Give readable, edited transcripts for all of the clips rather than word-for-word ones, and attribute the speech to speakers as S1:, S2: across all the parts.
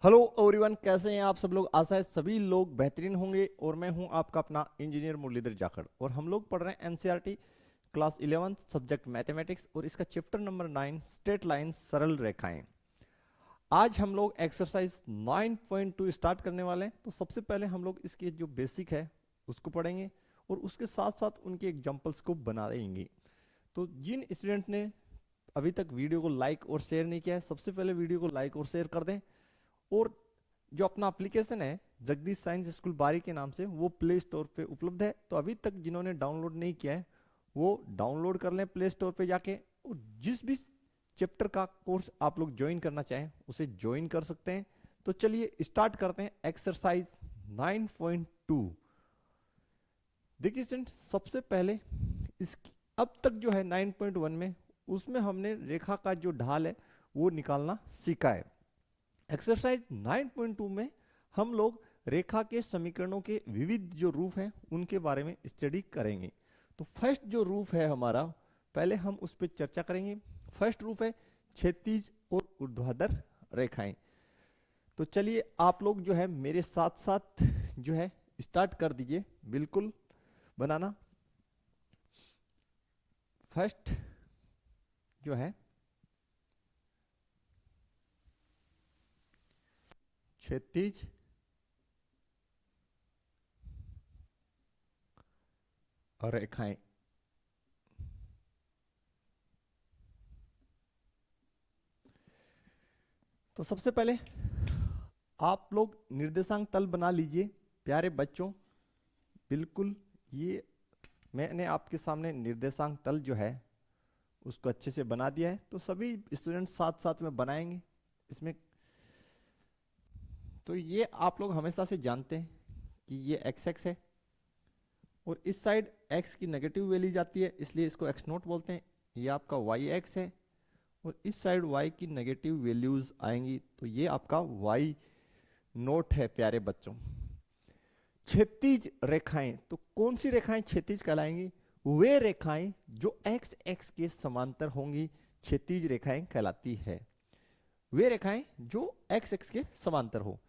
S1: Hello everyone, कैसे हैं आप सब लोग। आशा है सभी लोग बेहतरीन होंगे। और मैं हूं आपका अपना इंजीनियर मुरलीधर जाखड़ और हम लोग पढ़ रहे हैं एनसीईआरटी क्लास 11 सब्जेक्ट मैथमेटिक्स और इसका चैप्टर नंबर 9 स्ट्रेट लाइंस सरल रेखाएं। आज हम लोग एक्सरसाइज 9.2 स्टार्ट करने वाले हैं। तो सबसे पहले हम लोग इसकी जो बेसिक है उसको पढ़ेंगे और उसके साथ साथ उनके एग्जाम्पल्स को बनाएंगे। तो जिन स्टूडेंट ने अभी तक वीडियो को लाइक और शेयर नहीं किया है, सबसे पहले वीडियो को लाइक और शेयर कर दें। और जो अपना एप्लीकेशन है जगदीश साइंस स्कूल बारी के नाम से, वो प्ले स्टोर पे उपलब्ध है। तो अभी तक जिन्होंने डाउनलोड नहीं किया है वो डाउनलोड कर लें प्ले स्टोर पे जाके। और जिस भी चैप्टर का कोर्स आप लोग ज्वाइन करना चाहें उसे ज्वाइन कर सकते हैं। तो चलिए स्टार्ट करते हैं एक्सरसाइज 9.2। देखिए स्टूडेंट, सबसे पहले इस अब तक जो है 9.1 में उसमें हमने रेखा का जो ढाल है वो निकालना सीखा है। एक्सरसाइज 9.2 में हम लोग रेखा के समीकरणों के विविध जो रूप हैं उनके बारे में स्टडी करेंगे। तो फर्स्ट जो रूप है हमारा, पहले हम उस पर चर्चा करेंगे। फर्स्ट रूप है क्षैतिज और ऊर्ध्वाधर रेखाएं। तो चलिए आप लोग जो है मेरे साथ साथ जो है स्टार्ट कर दीजिए बिल्कुल बनाना। फर्स्ट जो है क्षैतिज और रेखाएं। तो सबसे पहले आप लोग निर्देशांक तल बना लीजिए प्यारे बच्चों। बिल्कुल, ये मैंने आपके सामने निर्देशांक तल जो है उसको अच्छे से बना दिया है। तो सभी स्टूडेंट साथ साथ में बनाएंगे इसमें। तो ये आप लोग हमेशा से जानते हैं कि ये एक्स एक्स है और इस साइड एक्स की नेगेटिव वैल्यू जाती है, इसलिए इसको एक्स नोट बोलते हैं। ये आपका वाई एक्स है और इस साइड वाई की नेगेटिव वैल्यूज आएंगी, तो ये आपका वाई नोट है प्यारे बच्चों। क्षैतिज रेखाएं, तो कौन सी रेखाएं क्षैतिज कहलाएंगी? वे रेखाएं जो एक्स एक्स के समांतर होंगी क्षैतिज रेखाएं कहलाती है। वे रेखाएं जो एक्स एक्स के समांतर हो।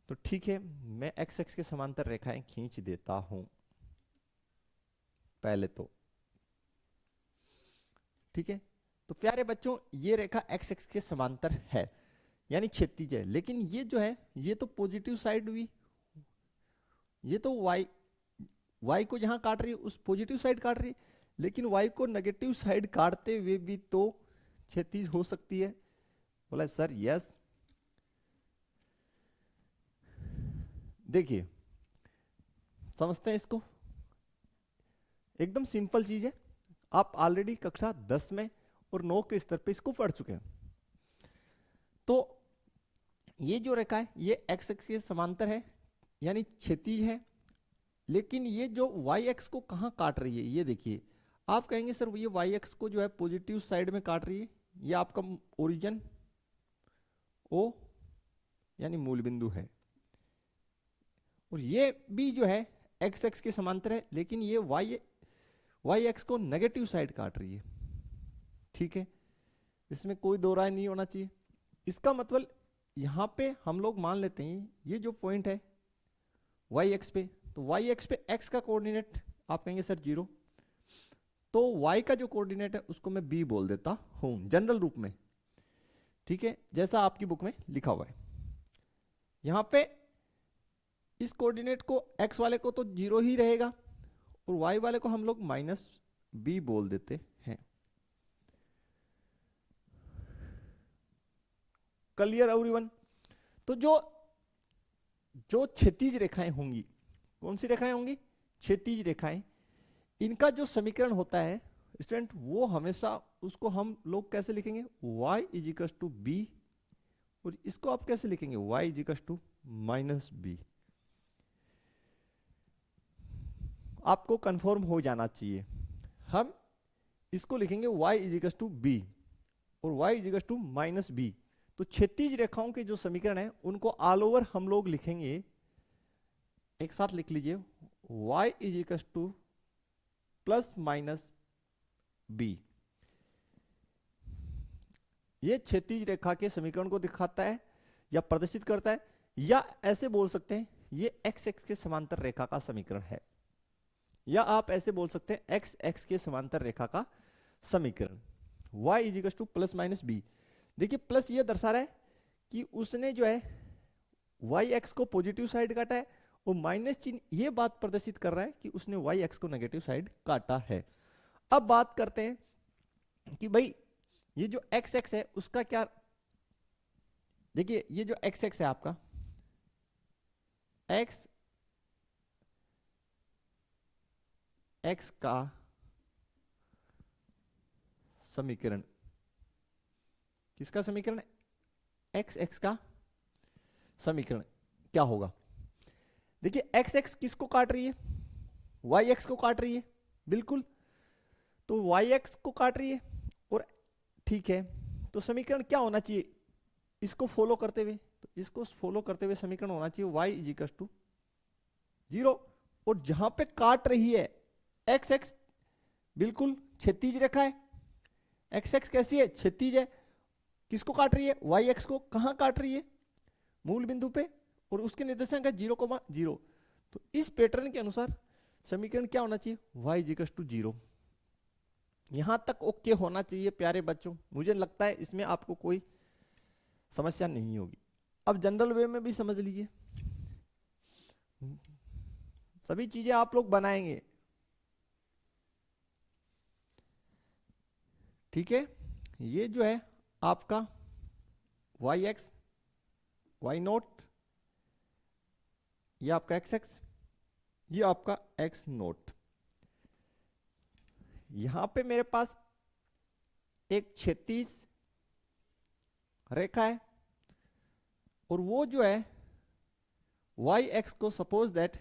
S1: तो ठीक है, मैं एक्स एक्स के समांतर रेखाएं खींच देता हूं पहले तो। ठीक है, तो प्यारे बच्चों ये रेखा एक्स एक्स के समांतर है यानी क्षैतिज है। लेकिन ये जो है ये तो पॉजिटिव साइड हुई, ये तो वाई को जहां काट रही है उस पॉजिटिव साइड काट रही है, लेकिन वाई को नेगेटिव साइड काटते हुए भी तो क्षैतिज हो सकती है। बोला सर यस। देखिए समझते हैं इसको, एकदम सिंपल चीज है। आप ऑलरेडी कक्षा 10 में और 9 के स्तर पे इसको पढ़ चुके हैं। तो ये जो रेखा है ये एक्स एक्स के समांतर है यानी क्षैतिज है। लेकिन ये जो वाई एक्स को कहां काट रही है ये देखिए। आप कहेंगे सर ये वाई एक्स को जो है पॉजिटिव साइड में काट रही है। ये आपका ओरिजिन ओ यानी मूल बिंदु है और ये भी जो है एक्स एक्स के समांतर है, लेकिन ये वाई एक्स को नेगेटिव साइड काट रही है। ठीक है, इसमें कोई दो राय नहीं होना चाहिए। इसका मतलब यहां पे हम लोग मान लेते हैं ये जो पॉइंट है वाई एक्स पे, तो वाई एक्स पे एक्स का कोऑर्डिनेट आप कहेंगे सर 0, तो वाई का जो कोऑर्डिनेट है उसको मैं बी बोल देता हूं जनरल रूप में। ठीक है, जैसा आपकी बुक में लिखा हुआ है। यहां पे इस कोऑर्डिनेट को एक्स वाले को तो 0 ही रहेगा और वाई वाले को हम लोग माइनस बी बोल देते हैं। Clear everyone? तो जो जो क्षैतिज रेखाएं होंगी, कौन सी रेखाएं होंगी? क्षैतिज रेखाएं। इनका जो समीकरण होता है स्टूडेंट वो हमेशा उसको हम लोग कैसे लिखेंगे? y is equal to B, और इसको आप कैसे लिखेंगे? y is equal to minus B. आपको कंफर्म हो जाना चाहिए। हम इसको लिखेंगे y is equal to B और y is equal to minus B. तो क्षैतिज रेखाओं के जो समीकरण है उनको ऑल ओवर हम लोग लिखेंगे, एक साथ लिख लीजिए, y is equal to plus minus B. ये क्षैतिज रेखा के समीकरण को दिखाता है। या प्रदर्शित करता है, या ऐसे बोल सकते हैं ये एक्स एक्स के समांतर रेखा का समीकरण है, या आप ऐसे बोल सकते हैं एक्स एक्स के समांतर रेखा का समीकरण। y is equal to plus minus B. देखिए प्लस ये दर्शा रहा है कि उसने जो है वाई एक्स को पॉजिटिव साइड काटा है, और माइनस चिन्ह ये बात प्रदर्शित कर रहा है कि उसने वाई एक्स को नेगेटिव साइड काटा है। अब बात करते हैं कि भाई ये जो एक्स एक्स है उसका क्या, देखिए ये जो एक्स एक्स है आपका, एक्स एक्स का समीकरण, किसका समीकरण, एक्स एक्स का समीकरण क्या होगा। देखिए एक्स एक्स किसको काट रही है, वाई एक्स को काट रही है, बिल्कुल, तो वाई एक्स को काट रही है, और ठीक है, तो समीकरण क्या होना चाहिए इसको फॉलो करते हुए, तो इसको फॉलो करते हुए समीकरण होना चाहिए y इज इक्वल टू 0, और जहां पे काट रही है एक्स एक्स बिल्कुल क्षैतिज रेखा है, एक्स एक्स कैसी है, क्षैतिज है, किसको काट रही है, वाई एक्स को, कहां काट रही है, मूल बिंदु पे, और उसके निर्देशांक है 0,0। तो इस पैटर्न के अनुसार समीकरण क्या होना चाहिए, y इज इक्वल टू 0। यहां तक ओके होना चाहिए प्यारे बच्चों, मुझे लगता है इसमें आपको कोई समस्या नहीं होगी। अब जनरल वे में भी समझ लीजिए, सभी चीजें आप लोग बनाएंगे, ठीक है। ये जो है आपका वाई एक्स, वाई नोट, ये आपका एक्स एक्स, ये आपका एक्स नोट। यहां पे मेरे पास एक क्षैतिज रेखा है, और वो जो है वाई एक्स को सपोज दैट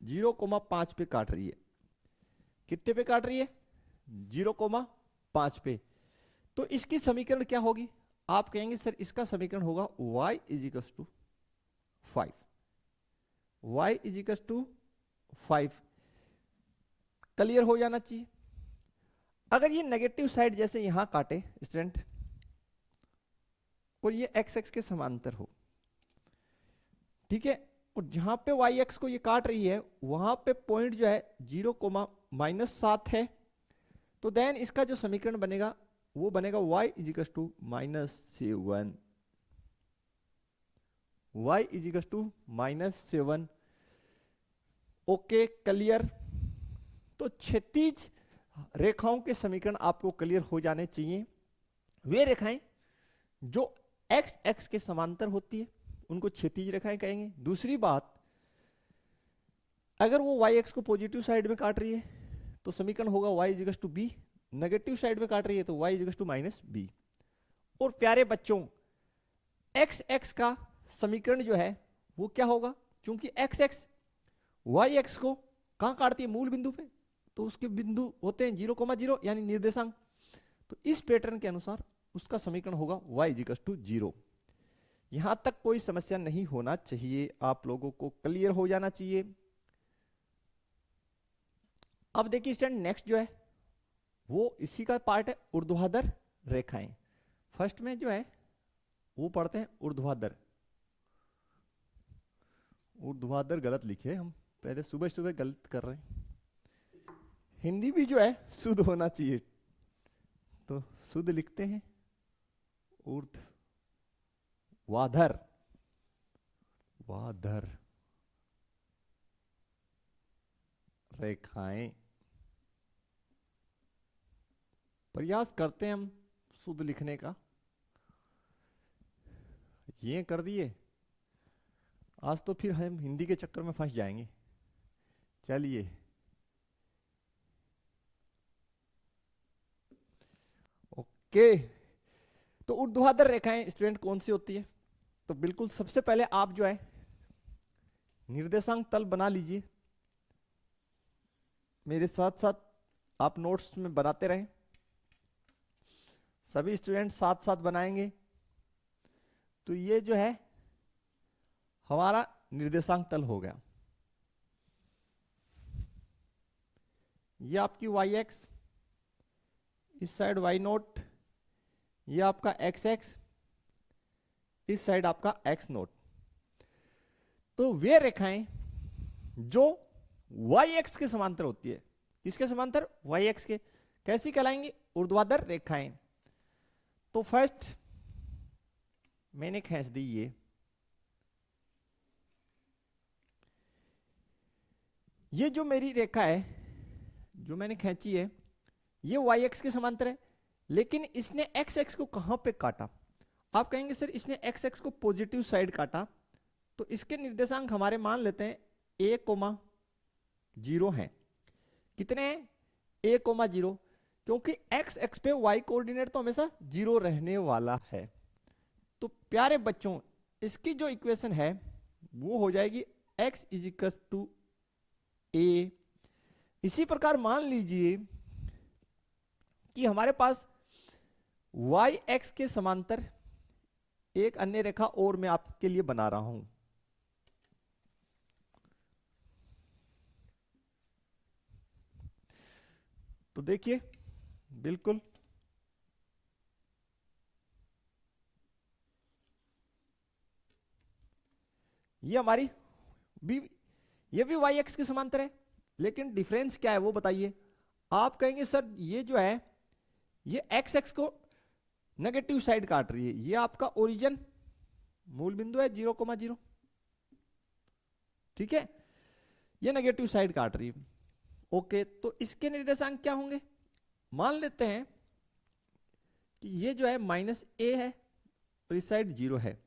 S1: 0,5 पे काट रही है, कितने पे काट रही है, 0,5 पे। तो इसकी समीकरण क्या होगी, आप कहेंगे सर इसका समीकरण होगा y is equal to 5, y is equal to 5। Clear हो जाना चाहिए। अगर ये नेगेटिव साइड जैसे यहां काटे स्टूडेंट, और ये एक्स एक्स के समांतर हो, ठीक है, और जहां पे वाई एक्स को ये काट रही है वहां पे पॉइंट जो है 0,-7 है, तो देन इसका जो समीकरण बनेगा वो बनेगा y is equal to -7, y is equal to -7। Okay clear. तो क्षैतिज रेखाओं के समीकरण आपको क्लियर हो जाने चाहिए। वे रेखाएं जो एक्स एक्स के समांतर होती है उनको क्षैतिज रेखाएं कहेंगे। दूसरी बात, अगर वो वाई एक्स को पॉजिटिव साइड में काट रही है तो समीकरण होगा y is equal to B, negative side में काट रही है तो y is equal to -b। और प्यारे बच्चों एक्स एक्स का समीकरण जो है वो क्या होगा, क्योंकि एक्स एक्स वाई एक्स को कहां काटती है, मूल बिंदु पे, तो उसके बिंदु होते हैं 0,0 यानी निर्देशांक। तो इस पैटर्न के अनुसार उसका समीकरण होगा y इज इक्वल टू 0। यहां तक कोई समस्या नहीं होना चाहिए, आप लोगों को क्लियर हो जाना चाहिए। अब देखिए स्टूडेंट नेक्स्ट जो है वो इसी का पार्ट है, ऊर्ध्वाधर रेखाएं। फर्स्ट में जो है वो पढ़ते हैं ऊर्ध्वाधर। ऊर्ध्वाधर गलत लिखे हम, पहले सुबह सुबह गलत कर रहे हैं। हिंदी भी जो है शुद्ध होना चाहिए, तो शुद्ध लिखते हैं ऊर्ध्वाधर, वाधर रेखाएं। प्रयास करते हैं हम शुद्ध लिखने का। ये कर दिए, आज तो फिर हम हिंदी के चक्कर में फंस जाएंगे। चलिए ओके, तो ऊर्ध्वाधर रेखाएं स्टूडेंट कौन सी होती है, तो बिल्कुल सबसे पहले आप जो है निर्देशांक तल बना लीजिए, मेरे साथ साथ आप नोट्स में बनाते रहें, सभी स्टूडेंट साथ साथ बनाएंगे। तो ये जो है हमारा निर्देशांक तल हो गया, ये आपकी वाई एक्स, इस साइड वाई नोट, ये आपका एक्स एक्स, इस साइड आपका एक्स नोट। तो वे रेखाएं जो वाई एक्स के समांतर होती है, किसके समांतर? वाई एक्स के। कैसी कहलाएंगी? ऊर्ध्वाधर रेखाएं। तो फर्स्ट मैंने खींच दी ये जो मेरी रेखा है जो मैंने खींची है ये वाई एक्स के समांतर है, लेकिन इसने एक्स एक्स को कहां पे काटा? आप कहेंगे सर इसने एक्स एक्स को पॉजिटिव साइड काटा, तो इसके निर्देशांक हमारे मान लेते हैं a, 0 है। कितने हैं? a, 0, क्योंकि x एक्स पे y कोऑर्डिनेट तो हमेशा 0 रहने वाला है। तो प्यारे बच्चों इसकी जो इक्वेशन है वो हो जाएगी x is equal to a। इसी प्रकार मान लीजिए कि हमारे पास y x के समांतर एक अन्य रेखा और मैं आपके लिए बना रहा हूं। तो देखिए बिल्कुल ये हमारी ये भी वाई एक्स के समांतर है, लेकिन डिफरेंस क्या है वो बताइए। आप कहेंगे सर ये जो है ये एक्स एक्स को नेगेटिव साइड काट रही है, ये आपका ओरिजिन मूल बिंदु है 0,0, ठीक है, ये नेगेटिव साइड काट रही है। ओके, तो इसके निर्देशांक क्या होंगे? मान लेते हैं कि ये जो है -a है और इस साइड 0 है।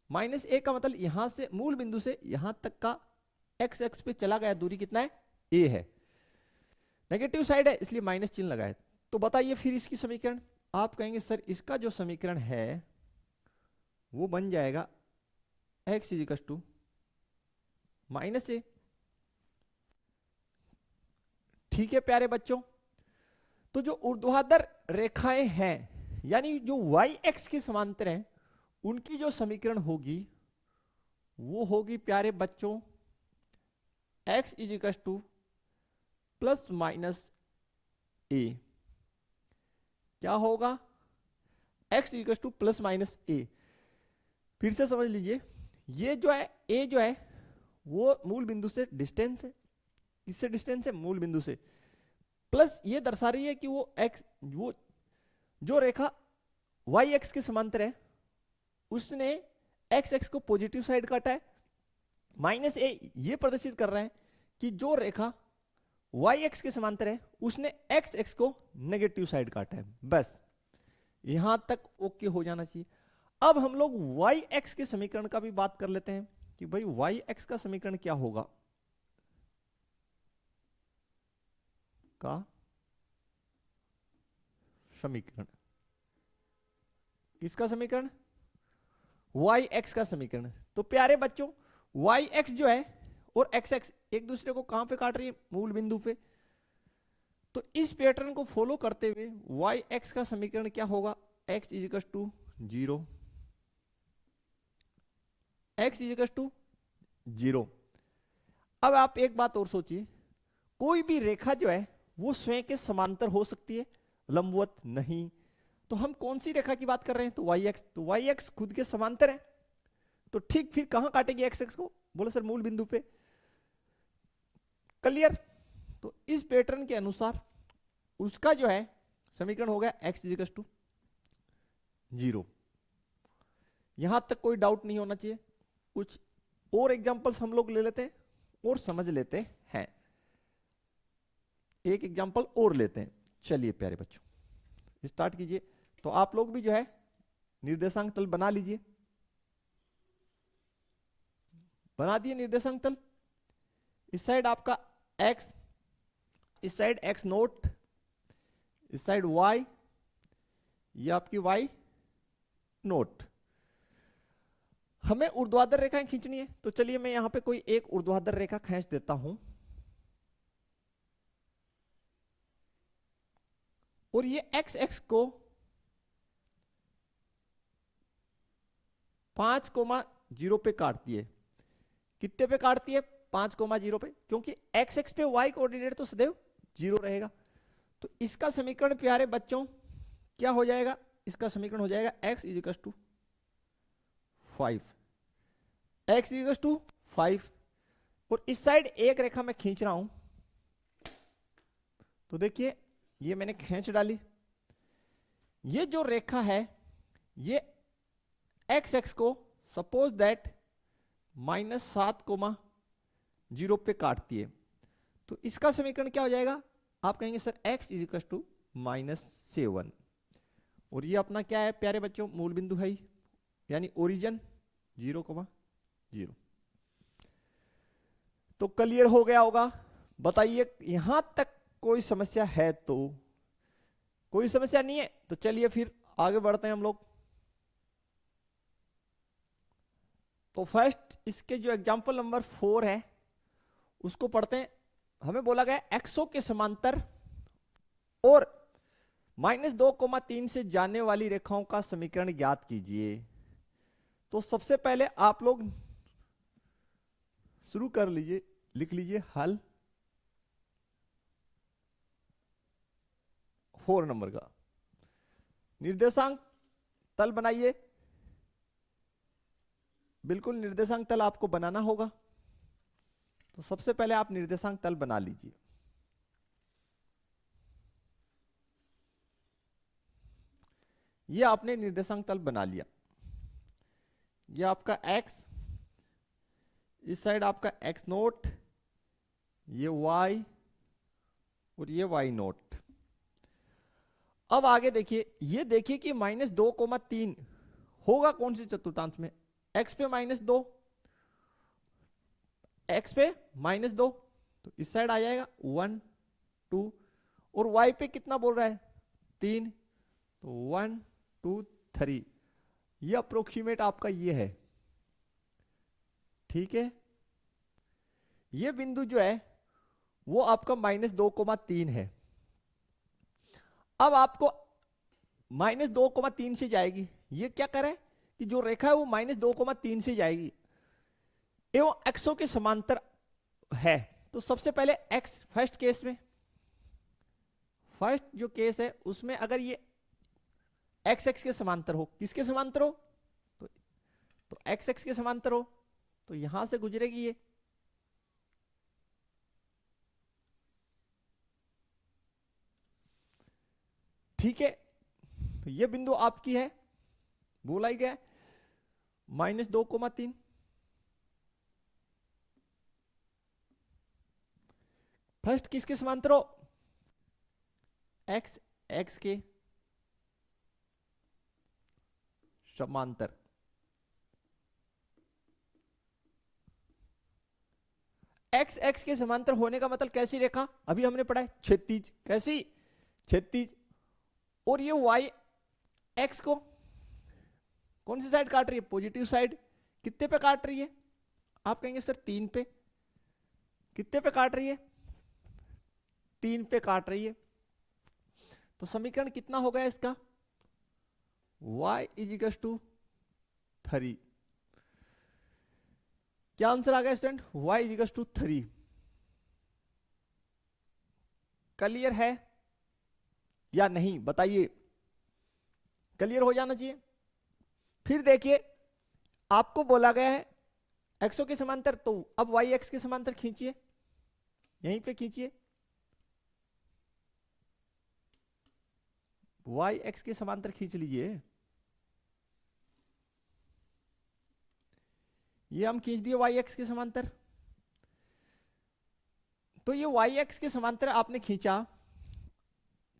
S1: -a का मतलब यहां से मूल बिंदु से यहां तक का x एक्स पे चला गया दूरी कितना है? a है। नेगेटिव साइड है इसलिए माइनस चिन्ह लगाए। तो बताइए फिर इसकी समीकरण। आप कहेंगे सर इसका जो समीकरण है वो बन जाएगा x is equal to -a। ठीक है प्यारे बच्चों, तो जो ऊर्ध्वाधर रेखाएं हैं यानी जो y एक्स के समांतर हैं उनकी जो समीकरण होगी वो होगी प्यारे बच्चों x is equal to plus minus a। क्या होगा? x equal to plus minus a। फिर से समझ लीजिए, ये जो है a जो है वो मूल बिंदु से डिस्टेंस है। किससे डिस्टेंस है? मूल बिंदु से। प्लस ये दर्शा रही है कि वो जो रेखा y एक्स के समांतर है उसने x एक्स को पॉजिटिव साइड काटा है। माइनस a ये प्रदर्शित कर रहा है कि जो रेखा y एक्स के समांतर है उसने x एक्स को नेगेटिव साइड काटा है। बस यहां तक ओके हो जाना चाहिए। अब हम लोग y एक्स के समीकरण का भी बात कर लेते हैं कि भाई y एक्स का समीकरण क्या होगा। का समीकरण, किसका समीकरण? y एक्स का समीकरण। तो प्यारे बच्चों y एक्स जो है और x एक्स एक दूसरे को कहां पे काट रही है? मूल बिंदु पे। तो इस पैटर्न को फॉलो करते हुए y एक्स का समीकरण क्या होगा? x is equal to 0, x is equal to 0। अब आप एक बात और सोचिए, कोई भी रेखा जो है वो स्वयं के समांतर हो सकती है, लंबवत नहीं। तो हम कौन सी रेखा की बात कर रहे हैं? तो वाई एक्स। तो वाई एक्स खुद के समांतर है, तो ठीक फिर कहां काटेगी एक्स एक्स को? बोले सर मूल बिंदु पे। क्लियर? तो इस पैटर्न के अनुसार उसका जो है समीकरण हो गया एक्स इज इक्वल टू 0। यहां तक कोई डाउट नहीं होना चाहिए। कुछ और एग्जांपल्स हम लोग ले लेते हैं और समझ लेते हैं। एक एग्जांपल और लेते हैं। चलिए प्यारे बच्चों स्टार्ट कीजिए। तो आप लोग भी जो है निर्देशांक तल बना लीजिए। बना दिए निर्देशांक तल। इस साइड आपका x, इस साइड x नोट, इस साइड y, ये आपकी y नोट। हमें ऊर्ध्वाधर रेखाएं खींचनी है, तो चलिए मैं यहां पे कोई एक ऊर्ध्वाधर रेखा खींच देता हूं। और ये x एक्स को 5,0 पे काटती है। कितने पे काटती है? 5,0 पे, क्योंकि x एक्स पे y कोऑर्डिनेट तो सदैव 0 रहेगा। तो इसका समीकरण प्यारे बच्चों क्या हो जाएगा? इसका समीकरण हो जाएगा x is equal to 5, x equal to 5, और इस साइड एक रेखा मैं खींच रहा हूं, तो देखिए ये मैंने खींच डाली। ये जो रेखा है ये एक्स एक्स को सपोज दैट -7,0 पे काटती है, तो इसका समीकरण क्या हो जाएगा? आप कहेंगे sir x is equal to -7, और ये अपना क्या है प्यारे बच्चों? मूल बिंदु है, यानी ओरिजिन 0,0। तो क्लियर हो गया होगा? बताइए यहां तक कोई समस्या है? तो कोई समस्या नहीं है, तो चलिए फिर आगे बढ़ते हैं हम लोग। तो फर्स्ट इसके जो एग्जांपल नंबर 4 है उसको पढ़ते हैं। हमें बोला गया एक्सो के समांतर और -2,3 से जाने वाली रेखाओं का समीकरण ज्ञात कीजिए। तो सबसे पहले आप लोग शुरू कर लीजिए, लिख लीजिए हल 4 नंबर का। निर्देशांक तल बनाइए, बिल्कुल निर्देशांक तल आपको बनाना होगा। तो सबसे पहले आप निर्देशांक तल बना लीजिए। ये आपने निर्देशांक तल बना लिया। ये आपका x, इस साइड आपका x नोट, ये y और ये y नोट। अब आगे देखिए, ये देखिए कि -2,3 होगा कौन सी चतुर्थांश में? x पे -2, x पे -2, तो इस साइड आ जाएगा 1 2, और y पे कितना बोल रहा है? 3, तो 1 2 3। ये अप्रोक्सीमेट आपका ये है, ठीक है। ये बिंदु जो है वो आपका -2,3 है। अब आपको -2,3 से जाएगी, ये क्या करे कि जो रेखा है वो -2,3 से जाएगी एवं एक्सो के समांतर है। तो सबसे पहले एक्स फर्स्ट केस में, फर्स्ट जो केस है उसमें अगर ये एक्स एक्स के समांतर हो, किसके समांतर हो? तो एक्स एक्स के समांतर हो, तो यहां से गुजरेगी ये, ठीक है। तो ये बिंदु आपकी है, बोला ही गया -2,3। फर्स्ट किसके समांतर हो? एक्स एक्स के समांतर। एक्स एक्स के समांतर होने का मतलब कैसी रेखा? अभी हमने पढ़ा है क्षैतिज। कैसी? क्षैतिज। और ये वाई एक्स को कौन सी साइड काट रही है? Positive side. कितने पे काट रही है? आप कहेंगे सर 3 पे। कितने पे काट रही है? 3 पे काट रही है। तो समीकरण कितना हो गया इसका? y is equal to 3। क्या आंसर आ गया student? y is equal to 3। Clear है या नहीं बताइए? क्लियर हो जाना चाहिए। फिर देखिए, आपको बोला गया है एक्सो के समांतर, तो अब वाई एक्स के समांतर खींचिए, यहीं पे खींचिए। वाई एक्स के समांतर खींच लीजिए। ये हम खींच दिए वाई एक्स के समांतर। तो ये वाई एक्स के समांतर आपने खींचा,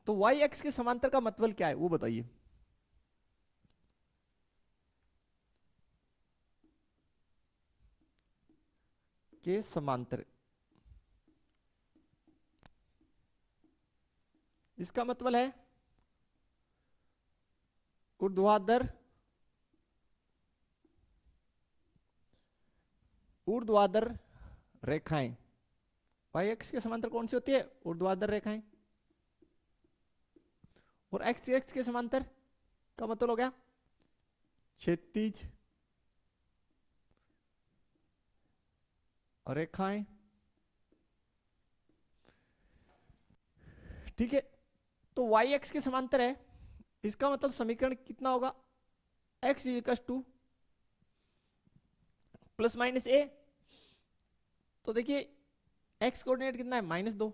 S1: तो वाई एक्स के समांतर का मतलब क्या है वो बताइए? के समांतर, इसका मतलब है ऊर्ध्वाधर ऊर्ध्वाधर रेखाएं। वाई एक्स के समांतर कौन सी होती है? ऊर्ध्वाधर रेखाएं। और एक्स एक्स के समांतर का मतलब हो गया क्षैतिज रेखाएं, ठीक है। तो वाई एक्स के समांतर है, इसका मतलब समीकरण कितना होगा? X equal to plus minus a, तो देखिए एक्स कोऑर्डिनेट कितना है -2,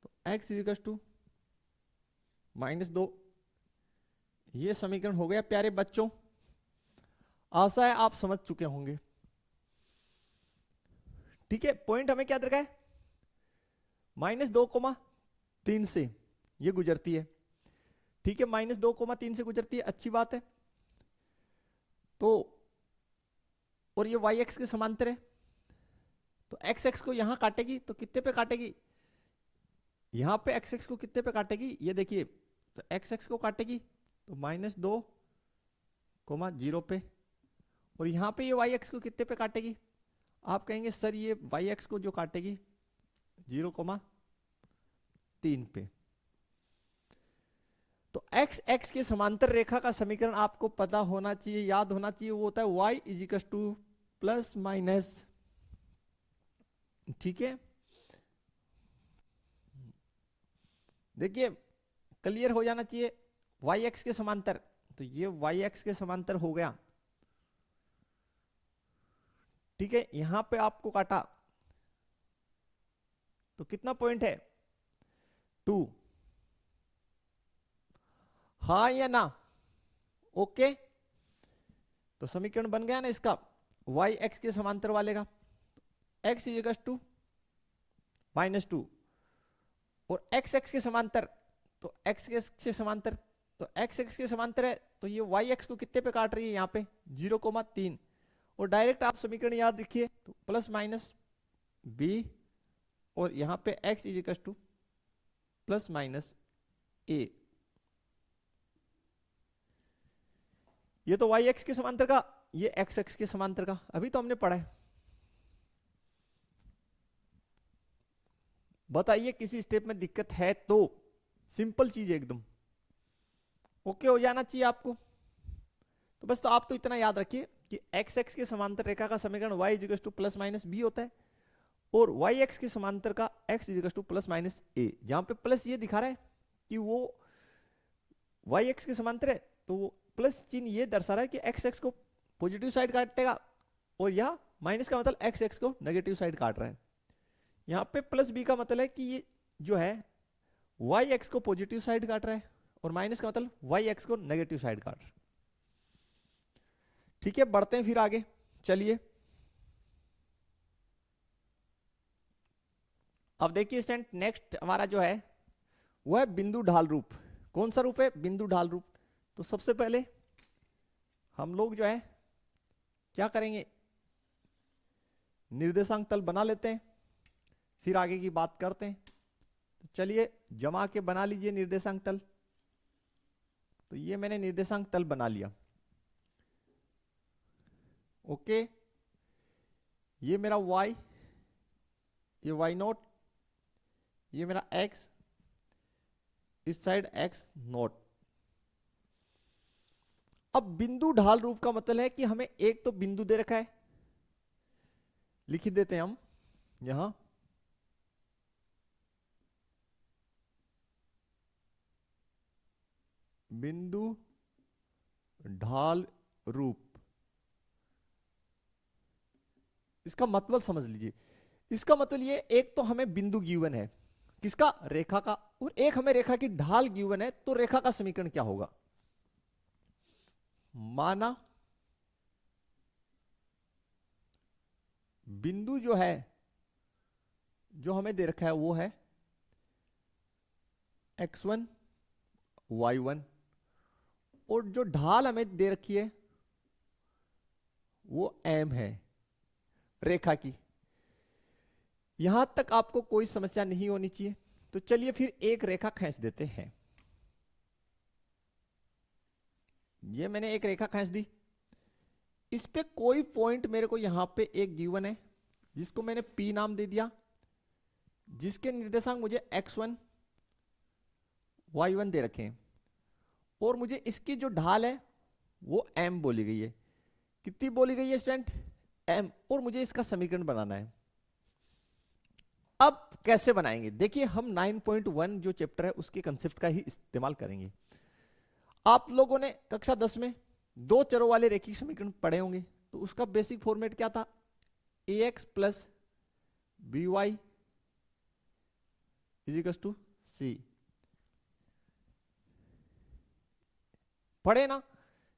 S1: तो एक्स इज इक्वल टू -2। ये समीकरण हो गया प्यारे बच्चों, आशा है आप समझ चुके होंगे। ठीक है, पॉइंट हमें क्या दरकार है, -2,3 से ये गुजरती है। ठीक है, -2,3 से गुजरती है, अच्छी बात है। तो और ये वाई एक्स के समांतर है, तो एक्स एक्स को यहां काटेगी तो कितने पे काटेगी, यहां पे एक्स एक्स को कितने पे काटेगी, ये देखिए, तो एक्स एक्स को काटेगी तो -2,0 पे, और यहां पे ये वाई एक्स को कितने पे काटेगी, आप कहेंगे सर ये वाई एक्स को जो काटेगी 0,3 पे। तो एक्स एक्स के समांतर रेखा का समीकरण आपको पता होना चाहिए, याद होना चाहिए, वो होता है y is equal to plus minus, ठीक है। देखिए क्लियर हो जाना चाहिए, वाई एक्स के समांतर, तो ये वाई एक्स के समांतर हो गया। ठीक है, यहां पे आपको काटा तो कितना पॉइंट है 2, हाँ या ना, ओके। तो समीकरण बन गया ना इसका, वाई एक्स के समांतर वाले का, एक्स इज इक्वल टू -2, और एक्स एक्स के समांतर, तो एक्स एक्स के समांतर, तो एक्स एक्स के समांतर है, तो ये वाई एक्स को कितने पे काट रही है, यहाँ पे 0,3, और डायरेक्ट आप समीकरण याद रखिए, तो प्लस माइनस बी, और यहां पे x is equal to plus minus a. ये तो वाई एक्स के समांतर का, ये एक्स एक्स के समांतर का, अभी तो हमने पढ़ा है। बताइए किसी स्टेप में दिक्कत है तो, सिंपल चीज है एकदम, ओके हो जाना चाहिए आपको। तो बस, तो आप तो इतना याद रखिए कि एक्स एक्स के समांतर रेखा का समीकरण y is equal to plus minus b होता है, और वाई एक्स के समांतर का x is equal to plus minus a. जहां पे प्लस ये दिखा रहा है कि वो वाई एक्स के समांतर है, तो वो प्लस चिन्ह ये दर्शा रहा है कि एक्स एक्स को पॉजिटिव साइड काटेगा, और यह माइनस का मतलब एक्स एक्स को नेगेटिव साइड काट रहा है। यहां पे प्लस बी का मतलब है कि ये जो है वाई एक्स को पॉजिटिव साइड काट रहा है, और माइनस का मतलब वाई एक्स को नेगेटिव साइड काट रहा है। ठीक है, बढ़ते हैं फिर आगे, चलिए अब देखिए स्टूडेंट, नेक्स्ट हमारा जो है वो है बिंदु ढाल रूप। कौन सा रूप है, बिंदु ढाल रूप। तो सबसे पहले हम लोग जो है क्या करेंगे, निर्देशांक तल बना लेते हैं, फिर आगे की बात करते हैं। तो चलिए जमा के बना लीजिए निर्देशांक तल। तो ये मैंने निर्देशांक तल बना लिया, ओके। ये मेरा y, ये y0, ये मेरा x, इस साइड x0। अब बिंदु ढाल रूप का मतलब है कि हमें एक तो बिंदु दे रखा है, लिख देते हैं हम यहां, बिंदु ढाल रूप। इसका मतलब समझ लीजिए, इसका मतलब ये, एक तो हमें बिंदु गिवन है, किसका, रेखा का, और एक हमें रेखा की ढाल गिवन है। तो रेखा का समीकरण क्या होगा, माना बिंदु जो है, जो हमें दे रखा है वो है x1 y1, और जो ढाल हमें दे रखी है वो m है रेखा की। यहां तक आपको कोई समस्या नहीं होनी चाहिए। तो चलिए फिर एक रेखा खींच देते हैं। ये मैंने एक रेखा खींच दी, इस पे कोई पॉइंट मेरे को यहां पे एक गिवन है, जिसको मैंने P नाम दे दिया, जिसके निर्देशांक मुझे x1 y1 दे रखे हैं, और मुझे इसकी जो ढाल है वो m बोली गई है। कितनी बोली गई है स्टूडेंट, m, और मुझे इसका समीकरण बनाना है। अब कैसे बनाएंगे, देखिए हम 9.1 जो चैप्टर है उसके कंसेप्ट का ही इस्तेमाल करेंगे। आप लोगों ने कक्षा 10 में दो चरों वाले रेखीय समीकरण पढ़े होंगे, तो उसका बेसिक फॉर्मेट क्या था, ax plus B Y is equals to C. पढ़े ना,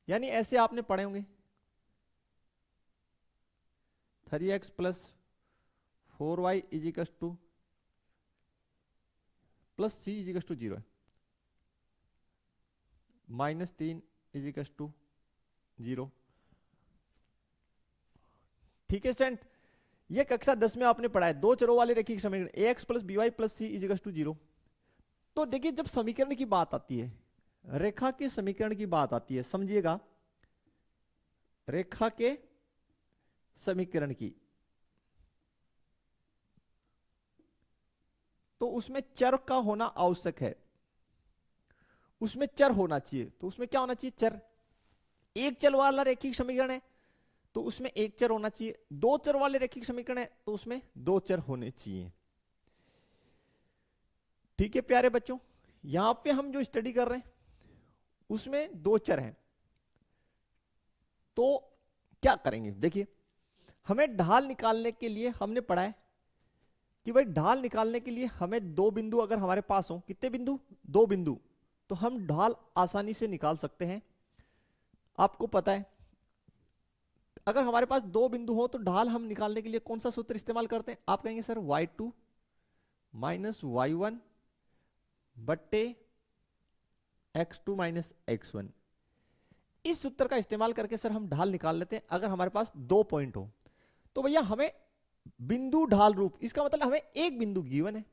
S1: यानी ऐसे आपने पढ़े होंगे 3x plus 4y is equals to plus C इजिकल्स to 0 minus 3 is equals to 0। ठीक है स्टूडेंट, ये कक्षा 10 में आपने पढ़ा है दो चरों वाले रैखिक समीकरण ax plus B y plus C इजिकल्स to 0। तो देखिए जब समीकरण की बात आती है, रेखा के समीकरण की बात आती है, समझिएगा रेखा के समीकरण की, तो उसमें चर का होना आवश्यक है, उसमें चर होना चाहिए। तो उसमें क्या होना चाहिए, चर। एक चर वाला रैखिक समीकरण है तो उसमें एक चर होना चाहिए, दो चर वाले रैखिक समीकरण है तो उसमें दो चर होने चाहिए। ठीक है प्यारे बच्चों, यहां पे हम जो स्टडी कर रहे हैं उसमें दो चर हैं, तो क्या करेंगे, देखिए हमें ढाल निकालने के लिए हमने पढ़ा है कि भाई ढाल निकालने के लिए हमें दो बिंदु अगर हमारे पास हो, कितने बिंदु, दो बिंदु, तो हम ढाल आसानी से निकाल सकते हैं। आपको पता है अगर हमारे पास दो बिंदु हो तो ढाल हम निकालने के लिए कौन सा सूत्र इस्तेमाल करते हैं, आप कहेंगे सर y2 माइनस y1 बट्टे x2 माइनस x1। इस सूत्र का इस्तेमाल करके सर हम ढाल निकाल लेते हैं अगर हमारे पास दो पॉइंट हो। तो भैया हमें बिंदु ढाल रूप, इसका मतलब हमें एक बिंदु गिवन है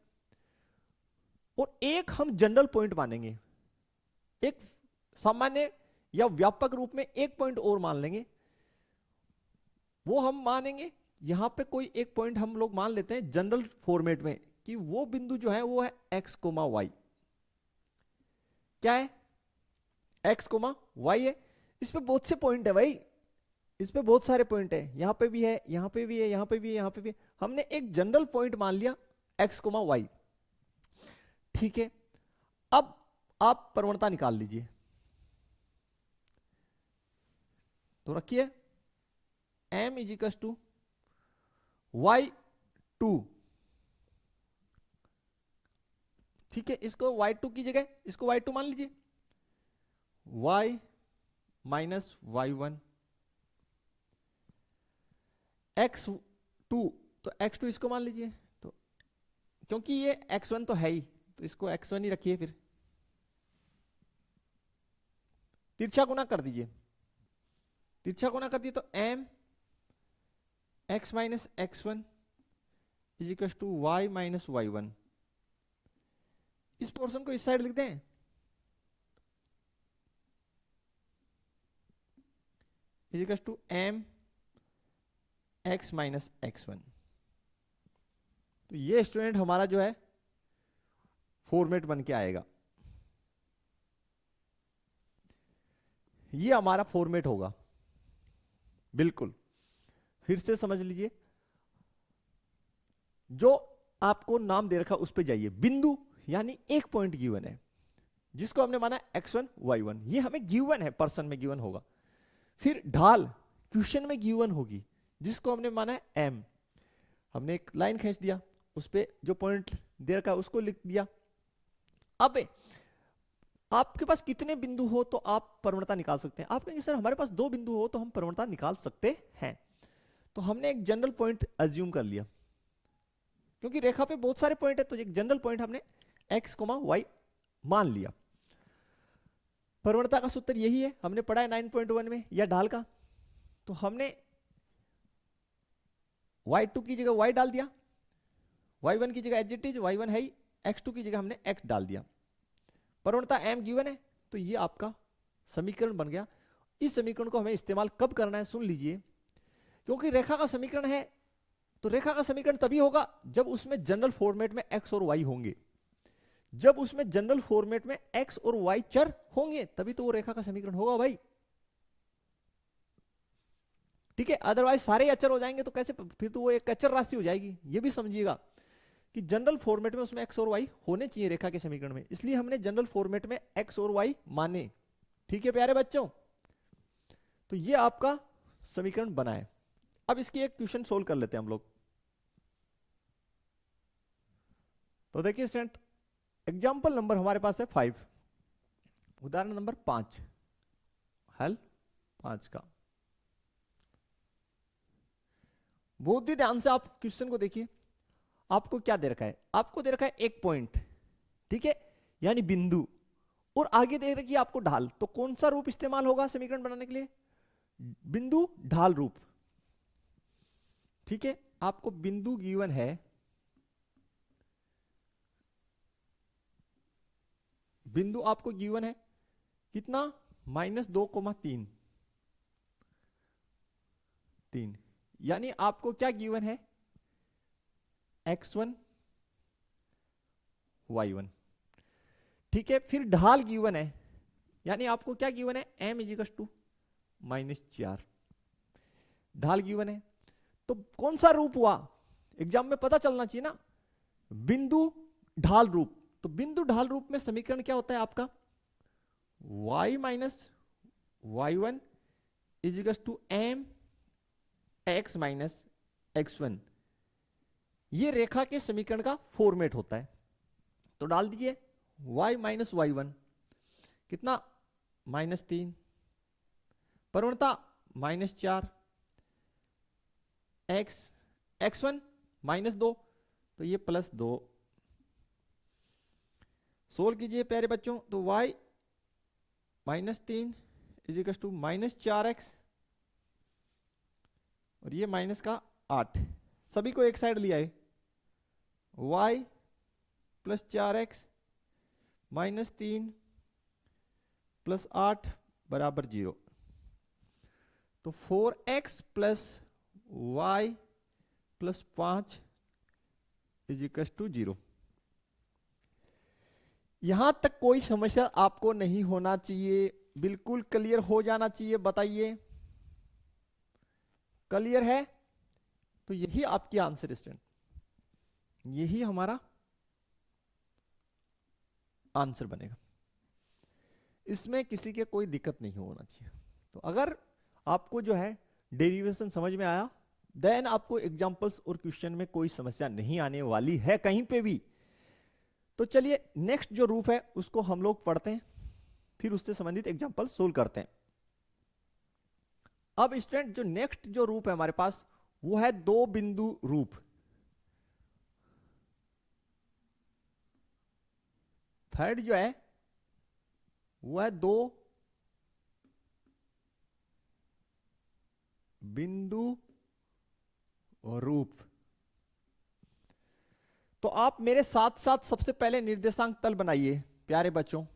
S1: और एक हम जनरल पॉइंट मानेंगे, एक सामान्य या व्यापक रूप में एक पॉइंट और मान लेंगे। वो हम मानेंगे यहां पे कोई एक पॉइंट हम लोग मान लेते हैं जनरल फॉर्मेट में कि वो बिंदु जो है वो है x, y। क्या है, x, y है। इस पे बहुत से पॉइंट है भाई, इस पे बहुत सारे पॉइंट है, यहां पे भी है, यहां पे भी है, यहां पे भी है, यहां पे भी है। हमने एक जनरल पॉइंट मान लिया x, y। ठीक है, अब आप प्रवणता निकाल लीजिए। तो रखिए m इजिकल्स टू y2। ठीक है, इसको y2 की जगह इसको y2 मान लीजिए, y माइनस y1 x2, तो x2 इसको मान लीजिए, तो क्योंकि ये x1 तो है ही तो इसको x1 ही रखिए, फिर तिरछा गुना कर दीजिए, तिरछा गुना कर दिए तो m x minus x1 equals to y minus y1। इस पोर्शन को इस साइड लिख दें, equals to m x minus x1। तो ये स्टूडेंट हमारा जो है फॉर्मेट बन के आएगा, ये हमारा फॉर्मेट होगा। बिल्कुल, फिर से समझ लीजिए, जो आपको नाम दे रखा उस पे जाइए, बिंदु यानी एक पॉइंट गिवन है जिसको हमने माना x1 y1, ये हमें गिवन है, पर्सन में गिवन होगा। फिर ढाल क्वेश्चन में गिवन होगी जिसको हमने माना है m, हमने एक लाइन खींच दिया, उस पे जो पॉइंट दे रखा उसको लिख दिया। अब आपके पास कितने बिंदु हो तो आप प्रवणता निकाल सकते हैं। आप कहेंगे सर हमारे पास दो बिंदु हो तो हम प्रवणता निकाल सकते हैं। तो हमने एक जनरल पॉइंट अज्यूम कर लिया, क्योंकि रेखा पे बहुत सारे पॉइंट है तो एक जनरल पॉइंट हमने x, y मान लिया। प्रवणता का सूत्र यही है, हमने पढ़ा है 9.1 में, या ढाल का। तो हमने y2 की जगह y डाल दिया, y1 की जगह एज इट इज y1 है ही, x2 की जगह हमने x डाल दिया। प्रवणता m गिवन है, तो ये आपका समीकरण बन गया। इस समीकरण को हमें इस्तेमाल कब करना है सुन लीजिए, क्योंकि रेखा का समीकरण है तो रेखा का समीकरण तभी होगा जब उसमें जनरल फॉर्मेट में x और y होंगे। जब उसमें जनरल फॉर्मेट में x और y चर होंगे तभी तो वो रेखा का समीकरण होगा भाई। ठीक है, अदरवाइज सारे अचर हो जाएंगे तो कैसे, फिर तो वो एक अचर राशि हो जाएगी। ये भी समझिएगा कि जनरल फॉर्मेट में उसमें x और y होने चाहिए रेखा के समीकरण में, इसलिए हमने जनरल फॉर्मेट में x और y माने। ठीक है प्यारे बच्चों, तो ये आपका समीकरण बनाए। अब इसकी एक क्वेश्चन सोल्व कर लेते हैं हम लोग। तो देखिए स्टूडेंट, एग्जाम्पल नंबर हमारे पास है 5, उदाहरण नंबर 5, हल 5 का। बहुत ही ध्यान से आप क्वेश्चन को देखिए। आपको क्या दे रखा है? आपको दे रखा है एक पॉइंट, ठीक है, यानी बिंदु, और आगे दे रखी है आपको ढाल। तो कौन सा रूप इस्तेमाल होगा समीकरण बनाने के लिए? बिंदु ढाल रूप, ठीक है। आपको बिंदु गिवन है, बिंदु आपको गिवन है कितना? -2,3, यानी आपको क्या गिवन है? x1 y1, ठीक है। फिर ढाल गिवन है, यानी आपको क्या गिवन है? m = -4, ढाल गिवन है। तो कौन सा रूप हुआ? एग्जाम में पता चलना चाहिए ना, बिंदु ढाल रूप। तो बिंदु ढाल रूप में समीकरण क्या होता है आपका? y - y1 = mx - x1, ये रेखा के समीकरण का फॉर्मेट होता है। तो डाल दीजिए y - y1 कितना? -3, प्रवणता -4, x1 -2, तो ये +2। सोल्व कीजिए प्यारे बच्चों। तो y -3 = -4x, और ये माइनस का 8, सभी को एक साइड लिया है। y + 4x -3 + 8 = 0। तो 4x + y + 5 = 0। यहां तक कोई समस्या आपको नहीं होना चाहिए, बिल्कुल क्लियर हो जाना चाहिए। बताइए, क्लियर है? तो यही आपकी आंसर स्टूडेंट, यही हमारा आंसर बनेगा। इसमें किसी के कोई दिक्कत नहीं होना चाहिए। तो अगर आपको जो है डेरिवेशन समझ में आया, देन आपको एग्जांपल्स और क्वेश्चन में कोई समस्या नहीं आने वाली है कहीं पे भी। तो चलिए नेक्स्ट जो रूप है उसको हम लोग पढ़ते हैं, फिर उससे संबंधित एग्जांपल सोल्व करते हैं। अब स्टूडेंट जो नेक्स्ट जो रूप है हमारे पास, वो है दो बिंदु रूप। थर्ड जो है वो है दो बिंदु रूप। तो आप मेरे साथ साथ सबसे पहले निर्देशांक तल बनाइए प्यारे बच्चों।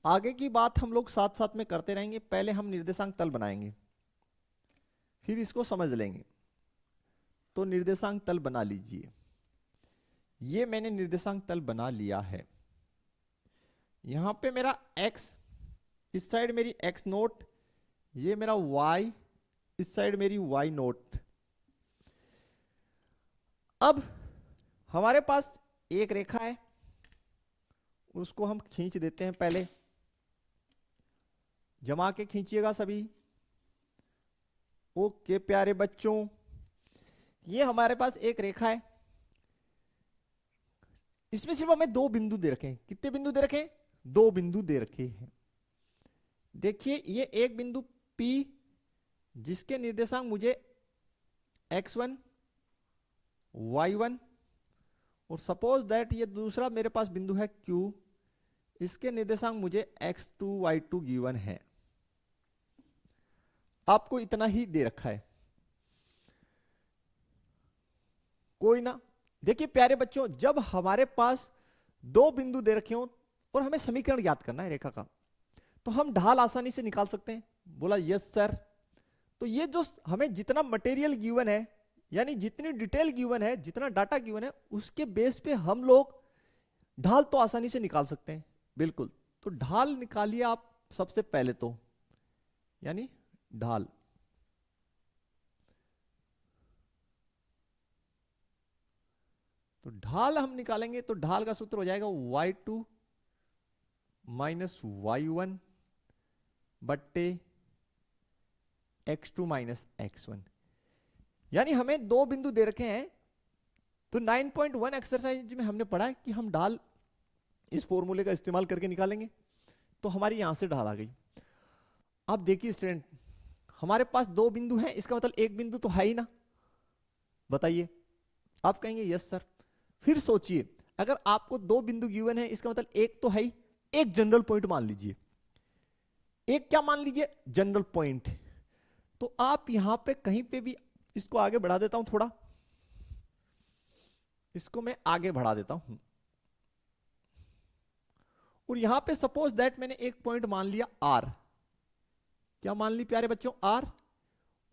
S1: आगे की बात हम लोग साथ साथ में करते रहेंगे, पहले हम निर्देशांक तल बनाएंगे, फिर इसको समझ लेंगे। तो निर्देशांक तल बना लीजिए। ये मैंने निर्देशांक तल बना लिया है। यहां पे मेरा x, इस साइड मेरी x0, ये मेरा y, इस साइड मेरी y0। अब हमारे पास एक रेखा है, उसको हम खींच देते हैं। पहले जमा के खींचिएगा सभी। ओके प्यारे बच्चों, ये हमारे पास एक रेखा है, इसमें सिर्फ हमें दो बिंदु दे रखे हैं। कितने बिंदु दे रखे हैं? दो बिंदु दे रखे हैं। देखिए ये एक बिंदु P, जिसके निर्देशांक मुझे x1 y1, और सपोज दैट ये दूसरा मेरे पास बिंदु है Q, इसके निर्देशांक मुझे x2 y2 गिवन है। आपको इतना ही दे रखा है, कोई ना। देखिए प्यारे बच्चों, जब हमारे पास दो बिंदु दे रखे हो और हमें समीकरण ज्ञात करना है रेखा का, तो हम ढाल आसानी से निकाल सकते हैं। बोला यस सर। तो ये जो हमें जितना मटेरियल गिवन है, यानी जितनी डिटेल गिवन है, जितना डाटा गिवन है, उसके बेस पे हम लोग ढाल तो आसानी से निकाल सकते हैं। बिल्कुल, तो ढाल निकालिए आप सबसे पहले तो, यानी ढाल। तो ढाल हम निकालेंगे तो ढाल का सूत्र हो जाएगा y2 - y1 बट्टे x2 माइनस x1। यानी हमें दो बिंदु दे रखे हैं, तो 9.1 एक्सरसाइज में हमने पढ़ा कि हम ढाल इस फॉर्मूले का इस्तेमाल करके निकालेंगे। तो हमारी यहां से ढाल आ गई। अब देखिए स्टूडेंट, हमारे पास दो बिंदु हैं, इसका मतलब एक बिंदु तो है ही ना, बताइए। आप कहेंगे यस सर। फिर सोचिए, अगर आपको दो बिंदु गिवन है, इसका मतलब एक तो है ही, एक जनरल पॉइंट मान लीजिए। एक क्या मान लीजिए? General point. तो आप यहां पे कहीं पे भी, इसको आगे बढ़ा देता हूं थोड़ा, इसको मैं आगे बढ़ा देता हूं, और यहां पे सपोज दैट मैंने एक पॉइंट मान लिया आर। क्या मान ली प्यारे बच्चों? आर।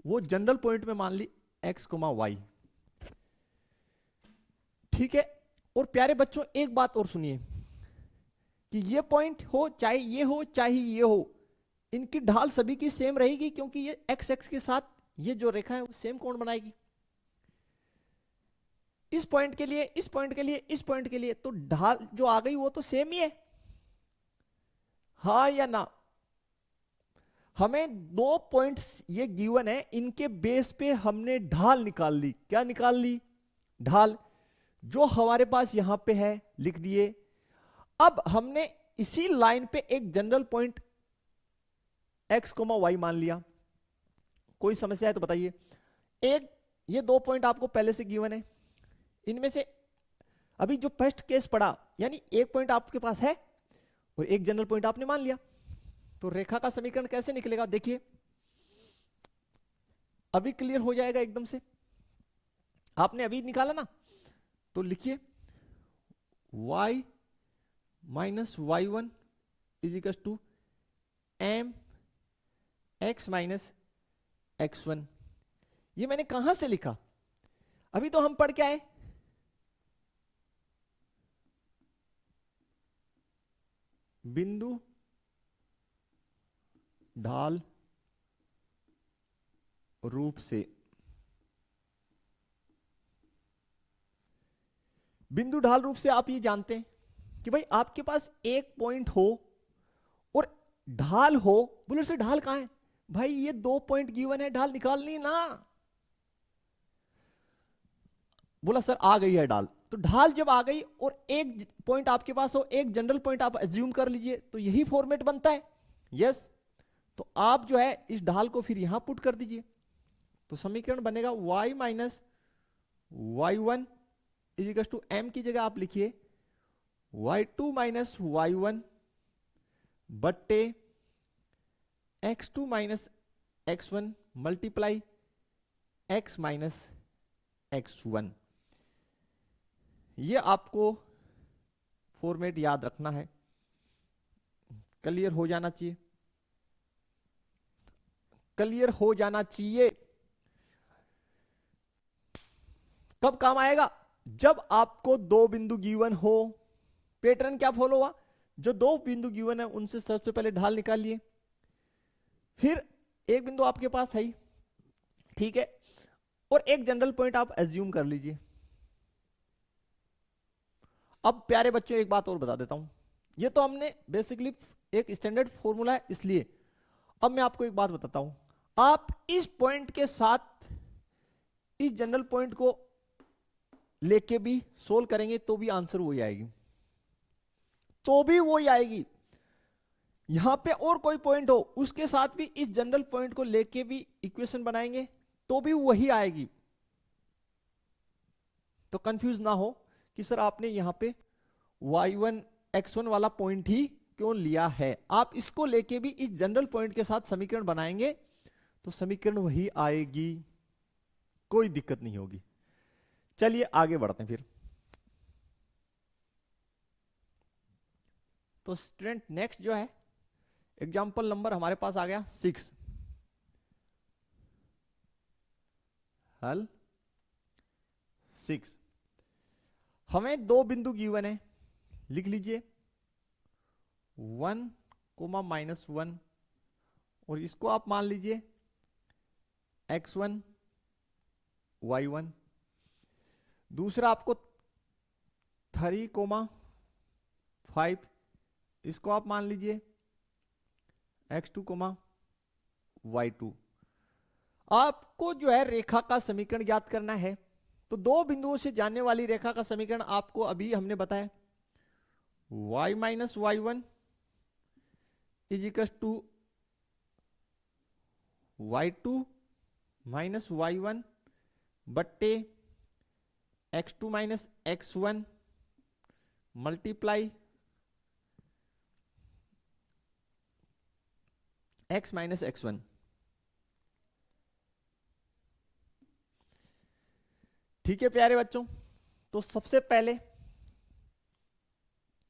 S1: वो जनरल पॉइंट में मान ली एक्स कोमा वाई। ठीक है। और प्यारे बच्चों एक बात और सुनिए, कि ये पॉइंट हो चाहे ये हो चाहे ये हो, इनकी ढाल सभी की सेम रहेगी, क्योंकि ये एक्स एक्स के साथ ये जो रेखा है वो सेम कोण बनाएगी। इस पॉइंट के लिए, इस पॉइंट के लिए, इस पॉइंट के लिए, तो ढाल जो आ गई वो तो सेम ही है, हाँ या ना? हमें दो पॉइंट्स ये गिवन है, इनके बेस पे हमने ढाल निकाल ली। क्या निकाल ली? ढाल। जो हमारे पास यहां पे है लिख दिए। अब हमने इसी लाइन पे एक general point x comma y मान लिया। कोई समस्या है तो बताइए। एक, ये दो पॉइंट आपको पहले से गिवन है, इनमें से अभी जो फर्स्ट केस पड़ा, यानी एक पॉइंट आपके पास है और एक जनरल पॉइंट आपने मान लिया, तो रेखा का समीकरण कैसे निकलेगा? देखिए, अभी क्लियर हो जाएगा एकदम से। आपने अभी निकाला ना, तो लिखिए y minus Y one is equal to M x minus x one. ये मैंने कहां से लिखा? अभी तो हम पढ़ के आए, बिंदु ढाल रूप से। बिंदु ढाल रूप से आप ये जानते हैं कि भाई आपके पास एक पॉइंट हो और ढाल हो। बोले से ढाल कहां है? भाई ये दो पॉइंट गिवन है, ढाल निकालनी ना। बोला सर आ गई है ढाल। तो ढाल जब आ गई और एक पॉइंट आपके पास हो, एक जनरल पॉइंट आप एज्यूम कर लीजिए, तो यही फॉर्मेट बनता है। यस। तो आप जो है इस ढाल को फिर यहां पुट कर दीजिए, तो समीकरण बनेगा y minus Y one is equal to m की जगह आप लिखिए y2 माइनस वाई वन बट्टे x2 minus x1 multiply x minus x1। ये आपको फॉर्मेट याद रखना है, क्लियर हो जाना चाहिए, क्लियर हो जाना चाहिए। कब काम आएगा? जब आपको दो बिंदु गिवन हो। पैटर्न क्या फॉलो हुआ? जो दो बिंदु गिवन है उनसे सबसे पहले ढाल निकाल लिए, फिर एक बिंदु आपके पास है ही, ठीक है, और एक जनरल पॉइंट आप एज्यूम कर लीजिए। अब प्यारे बच्चों एक बात और बता देता हूं, ये तो हमने बेसिकली एक स्टैंडर्ड फॉर्मूला है इसलिए। अब मैं आपको एक बात बताता हूं, आप इस पॉइंट के साथ इस जनरल पॉइंट को लेके भी सोल्व करेंगे तो भी आंसर वही आएगी, तो भी वही आएगी। यहां पे और कोई पॉइंट हो उसके साथ भी इस जनरल पॉइंट को लेके भी इक्वेशन बनाएंगे तो भी वही आएगी। तो कंफ्यूज ना हो कि सर आपने यहां पे y1 x1 वाला पॉइंट ही क्यों लिया है। आप इसको लेके भी इस जनरल पॉइंट के साथ समीकरण बनाएंगे तो समीकरण वही आएगी, कोई दिक्कत नहीं होगी। चलिए आगे बढ़ते हैं फिर। तो स्टूडेंट नेक्स्ट जो है एग्जाम्पल नंबर हमारे पास आ गया 6। हल 6। हमें दो बिंदु गिवन है, लिख लीजिए 1 कोमा माइनस 1, और इसको आप मान लीजिए x1 y1। दूसरा आपको 3 कोमा 5, इसको आप मान लीजिए x2 कोमा y2। आपको जो है रेखा का समीकरण ज्ञात करना है। तो दो बिंदुओं से जाने वाली रेखा का समीकरण आपको अभी हमने बताया, y minus Y one is equal to Y two minus Y one बट्टे X two minus x one multiply x minus x one. ठीक है प्यारे बच्चों, तो सबसे पहले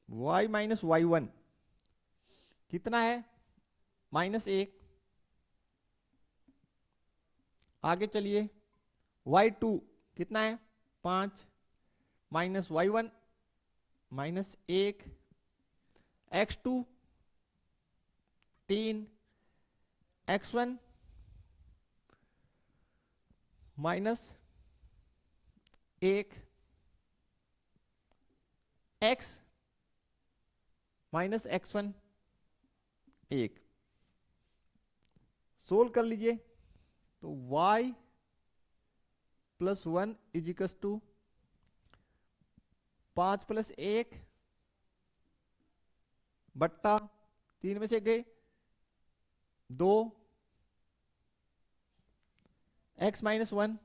S1: y माइनस वाई वन कितना है, -1। आगे चलिए, y2 कितना है, 5 minus Y one -1, x2 3, x1 -1, x minus x1 1। Solve कर लीजिए, तो y plus one is equal to 5 plus 1 बट्टा 3 में से गए 2, x minus one,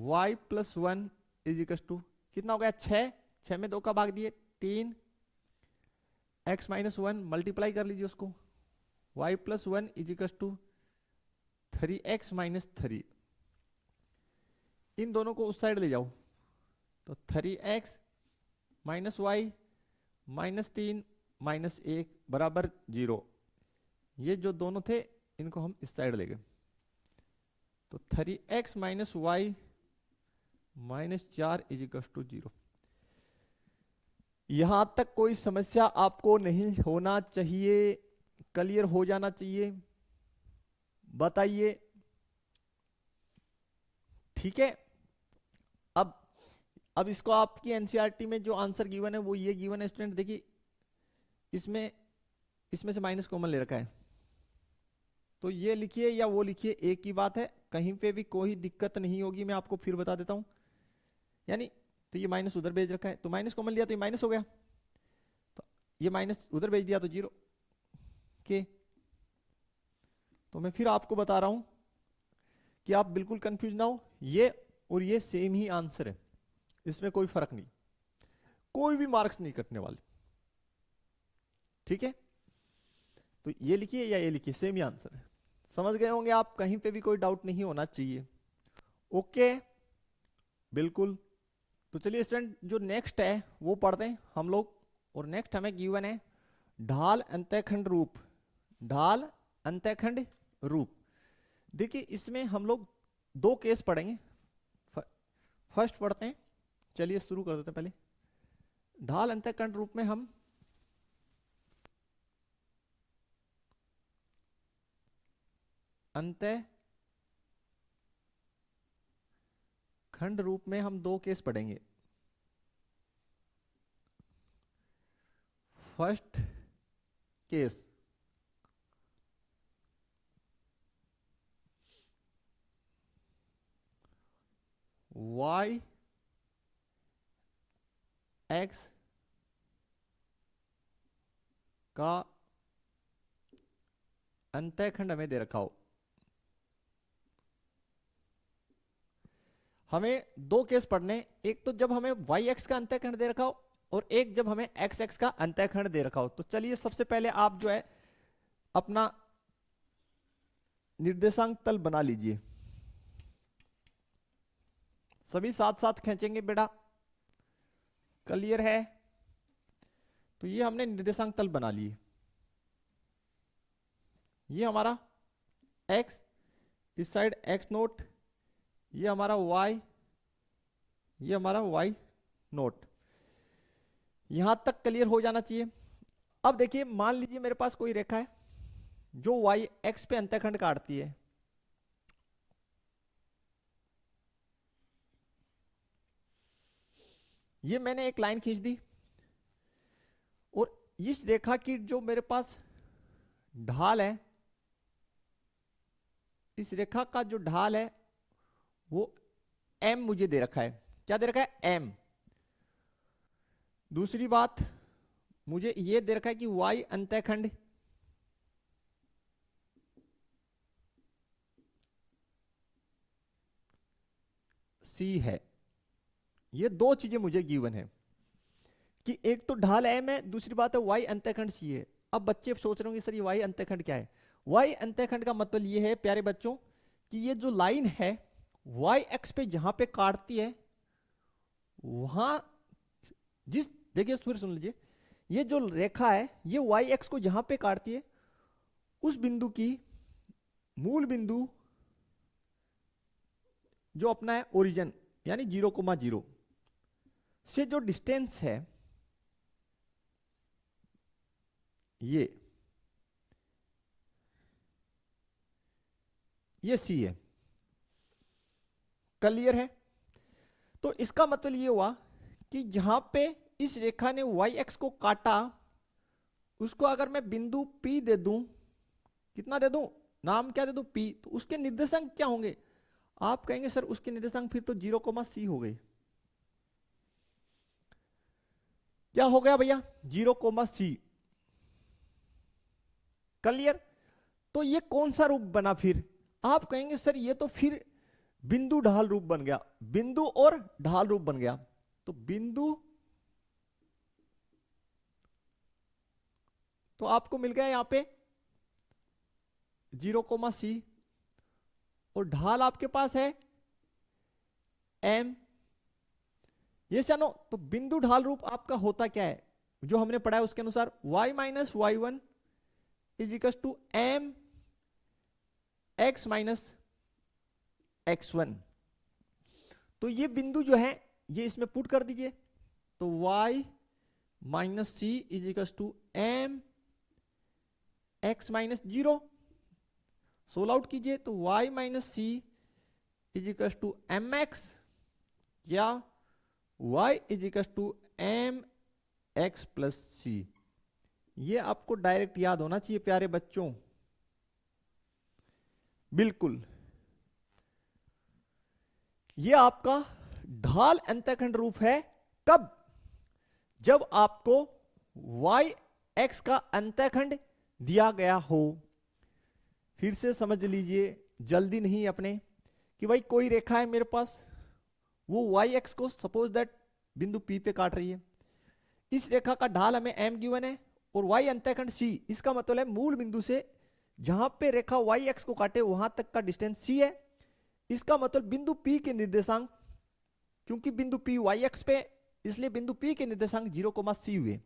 S1: y plus one is equal to कितना हो गया, 6 में 2 का भाग दिए 3, x माइनस वन मल्टीप्लाई कर लीजिए उसको, y plus one is equal to 3x minus 3। इन दोनों को उस साइड ले जाओ, तो 3x minus y minus 3 minus 1 बराबर 0। ये जो दोनों थे इनको हम इस साइड ले गए, तो 3x minus y minus 4 is equal to 0। यहां तक कोई समस्या आपको नहीं होना चाहिए, क्लियर हो जाना चाहिए, बताइए। ठीक है, अब इसको आपकी एनसीईआरटी में जो आंसर गिवन है वो ये गिवन है स्टूडेंट। देखिए इसमें से माइनस कॉमन ले रखा है, तो ये लिखिए या वो लिखिए, एक ही बात है, कहीं पे भी कोई दिक्कत नहीं होगी। मैं आपको फिर बता देता हूं, यानी तो ये माइनस उधर भेज रखा है, तो माइनस कॉमन लिया तो ये माइनस हो गया, तो ये माइनस उधर भेज दिया तो 0 के। तो मैं फिर आपको बता रहा हूं कि आप बिल्कुल कंफ्यूज ना हो, ये और ये सेम ही आंसर है, इसमें कोई फर्क नहीं, कोई भी मार्क्स नहीं कटने वाले। ठीक है, तो ये लिखिए या ये लिखिए, सेम ही आंसर है। समझ गए होंगे आप, कहीं पे भी कोई डाउट नहीं होना चाहिए। ओके, बिल्कुल। तो चलिए स्टूडेंट, जो नेक्स्ट है वो पढ़ते हैं हम लोग, और नेक्स्ट हमें गिवन है ढाल अंतःखंड रूप। ढाल अंतःखंड रूप, देखिए इसमें हम लोग 2 केस पढ़ेंगे। फर्स्ट पढ़ते हैं, चलिए शुरू कर देते हैं। पहले ढाल अंतःखंड रूप में हम अंतःखंड रूप में हम 2 केस पढ़ेंगे। फर्स्ट केस, y x का अंतःखंड हमें दे रखा हो। हमें 2 केस पढ़ने, एक तो जब हमें वाई एक्स का अंतःखंड दे रखा हो, और एक जब हमें एक्स एक्स का अंतःखंड दे रखा हो। तो चलिए सबसे पहले आप जो है अपना निर्देशांक तल बना लीजिए, सभी साथ साथ खींचेंगे बेटा, क्लियर है। तो ये हमने निर्देशांक तल बना लिए, ये हमारा x, इस साइड x नोट, ये हमारा y, ये हमारा y नोट। यहां तक क्लियर हो जाना चाहिए। अब देखिए, मान लीजिए मेरे पास कोई रेखा है जो y x पे अंतःखंड काटती है। ये मैंने एक लाइन खींच दी, और इस रेखा की जो मेरे पास ढाल है इस रेखा का जो ढाल है वो m मुझे दे रखा है। क्या दे रखा है? m। दूसरी बात मुझे ये दे रखा है कि y अंतःखंड c है। ये दो चीजें मुझे गिवन है कि एक तो ढाल m है, दूसरी बात है y अंतःखंड c है। अब बच्चे सोच रहे होंगे सर ये y अंतःखंड क्या है? y अंतःखंड का मतलब ये है प्यारे बच्चों कि ये जो लाइन है y एक्स पे जहां पे काटती है वहां जिस, देखिए फिर सुन लीजिए, ये जो रेखा है ये y एक्स को जहां पे काटती है उस बिंदु की मूल बिंदु जो अपना है ओरिजिन यानी 0,0 से जो डिस्टेंस है ये c है। क्लियर है? तो इसका मतलब ये हुआ कि जहां पे इस रेखा ने y एक्स को काटा उसको अगर मैं बिंदु P दे दूं, कितना दे दूं? नाम क्या दे दूं? P। तो उसके निर्देशांक क्या होंगे? आप कहेंगे सर उसके निर्देशांक फिर तो 0,c हो गए। क्या हो गया भैया? 0,c। क्लियर? तो ये कौन सा रूप बना फिर? आप कहेंगे सर ये तो फिर बिंदु ढाल रूप बन गया, बिंदु और ढाल रूप बन गया। तो बिंदु तो आपको मिल गया यहां पे 0,c और ढाल आपके पास है m। ये जानो तो बिंदु ढाल रूप आपका होता क्या है जो हमने पढ़ा है उसके अनुसार y minus y1 is equal to m x minus x1। तो ये बिंदु जो है ये इसमें पुट कर दीजिए, तो y minus C is equal to m x minus 0। Solve out कीजिए तो y minus C is equal to M X या y is equal to M X plus C. ये आपको डायरेक्ट याद होना चाहिए प्यारे बच्चों। बिल्कुल, ये आपका ढाल अंतःखंड रूप है। कब? जब आपको y x का अंतःखंड दिया गया हो। फिर से समझ लीजिए, जल्दी नहीं अपने, कि भाई कोई रेखा है मेरे पास, वो y x को सपोज दैट बिंदु P पे काट रही है। इस रेखा का ढाल हमें m गिवन है और y अंतःखंड c। इसका मतलब है मूल बिंदु से जहां पे रेखा y x को काटे वहां तक का डिस्टेंस c है। इसका मतलब बिंदु P के निर्देशांक, क्योंकि बिंदु P y x पे, इसलिए बिंदु P के निर्देशांक 0,c हुए।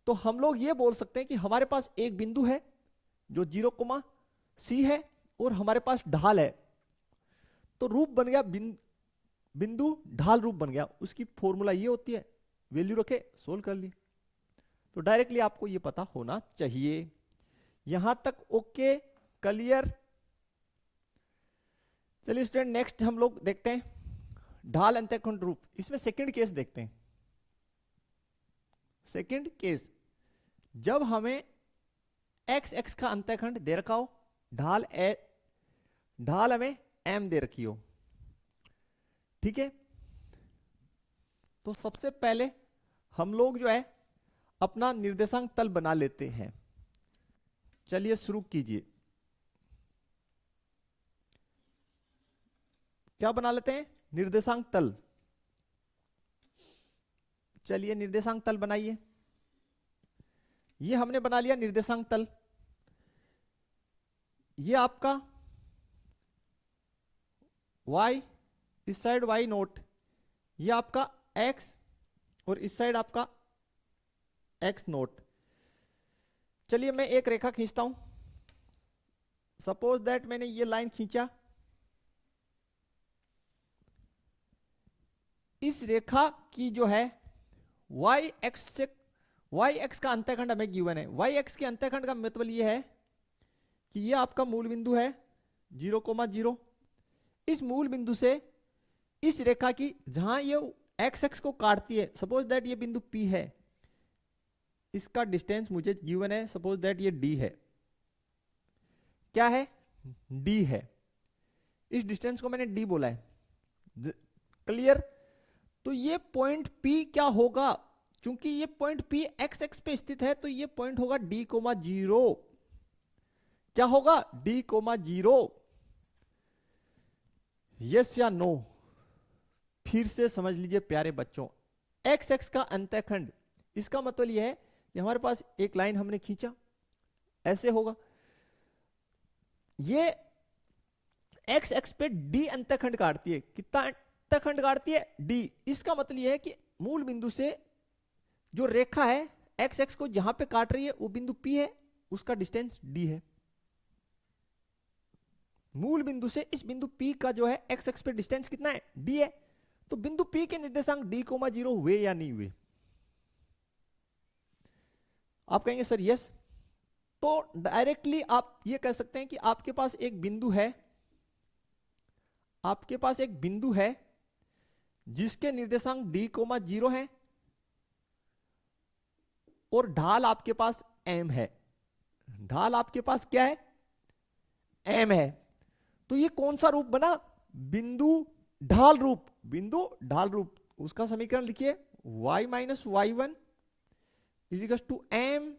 S1: तो हम लोग ये बोल सकते हैं कि हमारे पास एक बिंदु है जो 0,c है और हमारे पास ढाल है। तो रूप बन गया बिंदु ढाल रूप बन गया। उसकी फॉर्मूला ये होती है, वैल्यू रखे सोल्व कर ली। तो डायरेक्टली आपको ये पता होना चाहिए। यहां तक ओके, क्लियर? चलिए स्टूडेंट, नेक्स्ट हम लोग देखते हैं ढाल अंतःखंड रूप। इसमें सेकंड केस देखते हैं। सेकंड केस, जब हमें एक्स एक्स का अंतःखंड दे रखा हो, ढाल हमें m दे रखी हो, ठीक है? तो सबसे पहले हम लोग जो है अपना निर्देशांक तल बना लेते हैं। चलिए शुरू कीजिए। क्या बना लेते हैं? निर्देशांक तल। चलिए निर्देशांक तल बनाइए। ये हमने बना लिया निर्देशांक तल। ये आपका y, इस साइड y नोट, ये आपका x और इस साइड आपका x नोट। चलिए मैं एक रेखा खींचता हूं। सपोज दैट मैंने ये लाइन खींचा। इस रेखा की जो है y x का अंतःखंड हमें गिवन है। y x के अंतःखंड का मतलब ये है कि ये आपका मूल बिंदु है 0,0। इस मूल बिंदु से इस रेखा की जहां ये x x को काटती है, सपोज दैट ये बिंदु P है, इसका डिस्टेंस मुझे गिवन है, सपोज दैट ये D है। क्या है? डी है, इस डिस्टेंस को मैंने डी बोला है, क्लियर। तो ये पॉइंट पी क्या होगा, क्योंकि ये पॉइंट पी एक्स एक्स पे स्थित है, तो ये पॉइंट होगा डी कोमा जीरो। क्या होगा, डी कोमा जीरो। यस या नो, फिर से समझ लीजिए प्यारे बच्चों, एक्स एक्स का अंतःखंड, इसका मतलब यह है कि हमारे पास एक लाइन हमने खींचा, ऐसे होगा, ये एक्स एक्स पे डी अंतःखंड काटती है। कितना अंतःखंड काटती है, डी। इसका मतलब यह है कि मूल बिंदु से जो रेखा है एक्स एक्स को जहां पे काट रही है वो बिंदु पी है, उसका डिस्टेंस डी है। मूल बिंदु से इस बिंदु पी का जो है एक्स एक्स पे डिस्टेंस कितना है, डी है। तो बिंदु पी के निर्देशांक डी कोमा जीरो हुए या नहीं हुए, आप कहेंगे सर यस। तो डायरेक्टली आप ये कह सकते हैं कि आपके पास एक बिंदु है, आपके पास एक बिंदु है जिसके निर्देशांक डी कोमा जीरो है और ढाल आपके पास एम है। ढाल आपके पास क्या है, एम है। तो ये कौन सा रूप बना, बिंदु ढाल रूप, बिंदु ढाल रूप। उसका समीकरण लिखिए, y minus Y one equals to M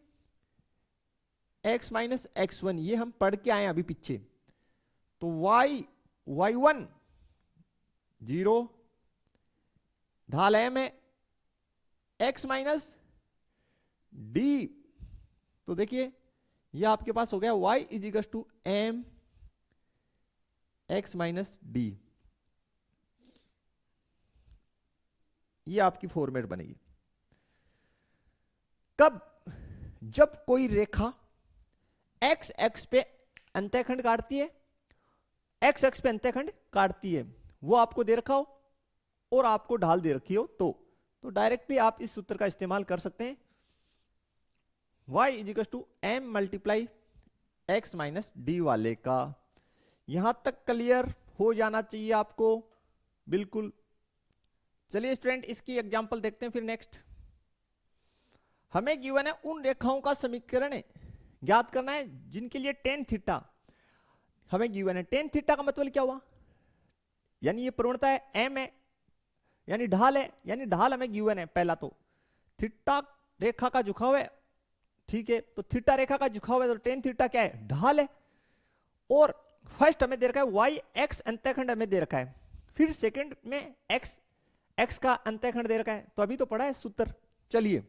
S1: x minus x one. ये हम पढ़ के आए अभी पीछे। तो वाई वन जीरो, ढाल एम है एक्स माइनस डी। तो देखिए ये आपके पास हो गया y equals to M x minus d. ये आपकी फॉर्मेट बनेगी। कब, जब कोई रेखा एक्स एक्स पे अंतःखंड काटती है, एक्स एक्स पे अंतःखंड काटती है, वो आपको दे रखा हो और आपको ढाल दे रखी हो, तो डायरेक्टली आप इस सूत्र का इस्तेमाल कर सकते हैं, y is equal to m multiply x minus d वाले का। यहां तक क्लियर हो जाना चाहिए आपको, बिल्कुल। चलिए स्टूडेंट इसकी एग्जांपल देखते हैं फिर नेक्स्ट। हमें गिवन है उन रेखाओं का समीकरण ज्ञात करना है जिनके लिए टेन थीटा हमें गिवन है। टेन थीटा का मतलब क्या हुआ, यानी ये प्रवणता है, एम है यानी ढाल है, यानी ढाल हमें गिवन है। पहला तो थीटा रेखा का झुकाव है, ठीक है। तो थीटा रेखा का झुकाव है तो टेन थीटा क्या है, ढाल है। और फर्स्ट हमें दे रखा है वाई एक्स अंतःखंड हमें दे रखा है, फिर सेकंड में एक्स एक्स का अंतःखंड दे रखा है। तो अभी तो पढ़ा है सूत्र। चलिए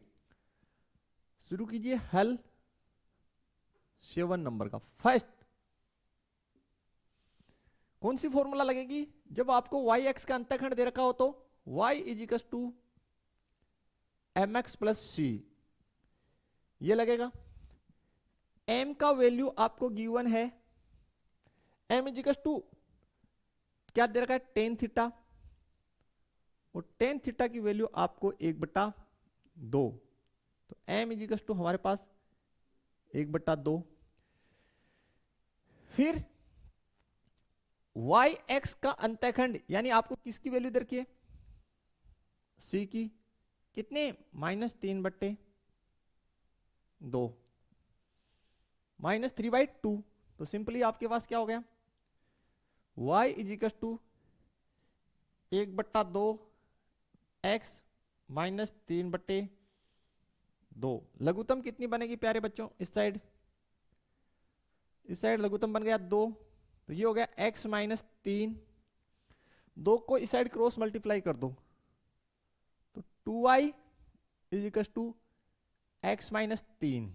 S1: शुरू कीजिए हल 7 नंबर का। फर्स्ट कौन सी फॉर्मूला लगेगी, जब आपको वाई एक्स का अंतःखंड दे रखा हो तो y is equal to M X plus C, ये लगेगा। m का वैल्यू आपको गिवन है, m इजिकल टू क्या दे रखा है, टेन थीटा, और टेन थीटा की वैल्यू आपको 1/2। तो m इजिकल टू हमारे पास 1/2। फिर वाई एक्स का अंतःखंड यानी आपको किसकी वैल्यू दे रखी है, सी की, कितने, -3/2, -3/2। तो सिंपली आपके पास क्या हो गया, y इजिकल टू 1/2 x -3/2। लघुत्तम कितनी बनेगी प्यारे बच्चों, इस साइड लघुत्तम बन गया 2। तो ये हो गया x -3, 2 को इस साइड क्रॉस मल्टीप्लाई कर दो तो 2y इजिकल टू x -3।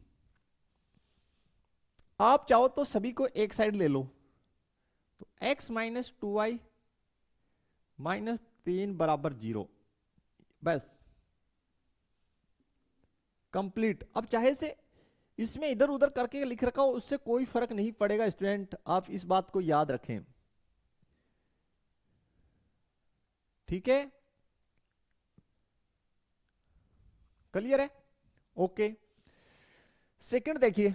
S1: आप चाहो तो सभी को एक साइड ले लो, तो x - 2y -3 बराबर 0, बस कंप्लीट। अब चाहे से इसमें इधर उधर करके लिख रखा हो, उससे कोई फर्क नहीं पड़ेगा स्टूडेंट, आप इस बात को याद रखें, ठीक है। क्लियर है, ओके। सेकंड देखिए,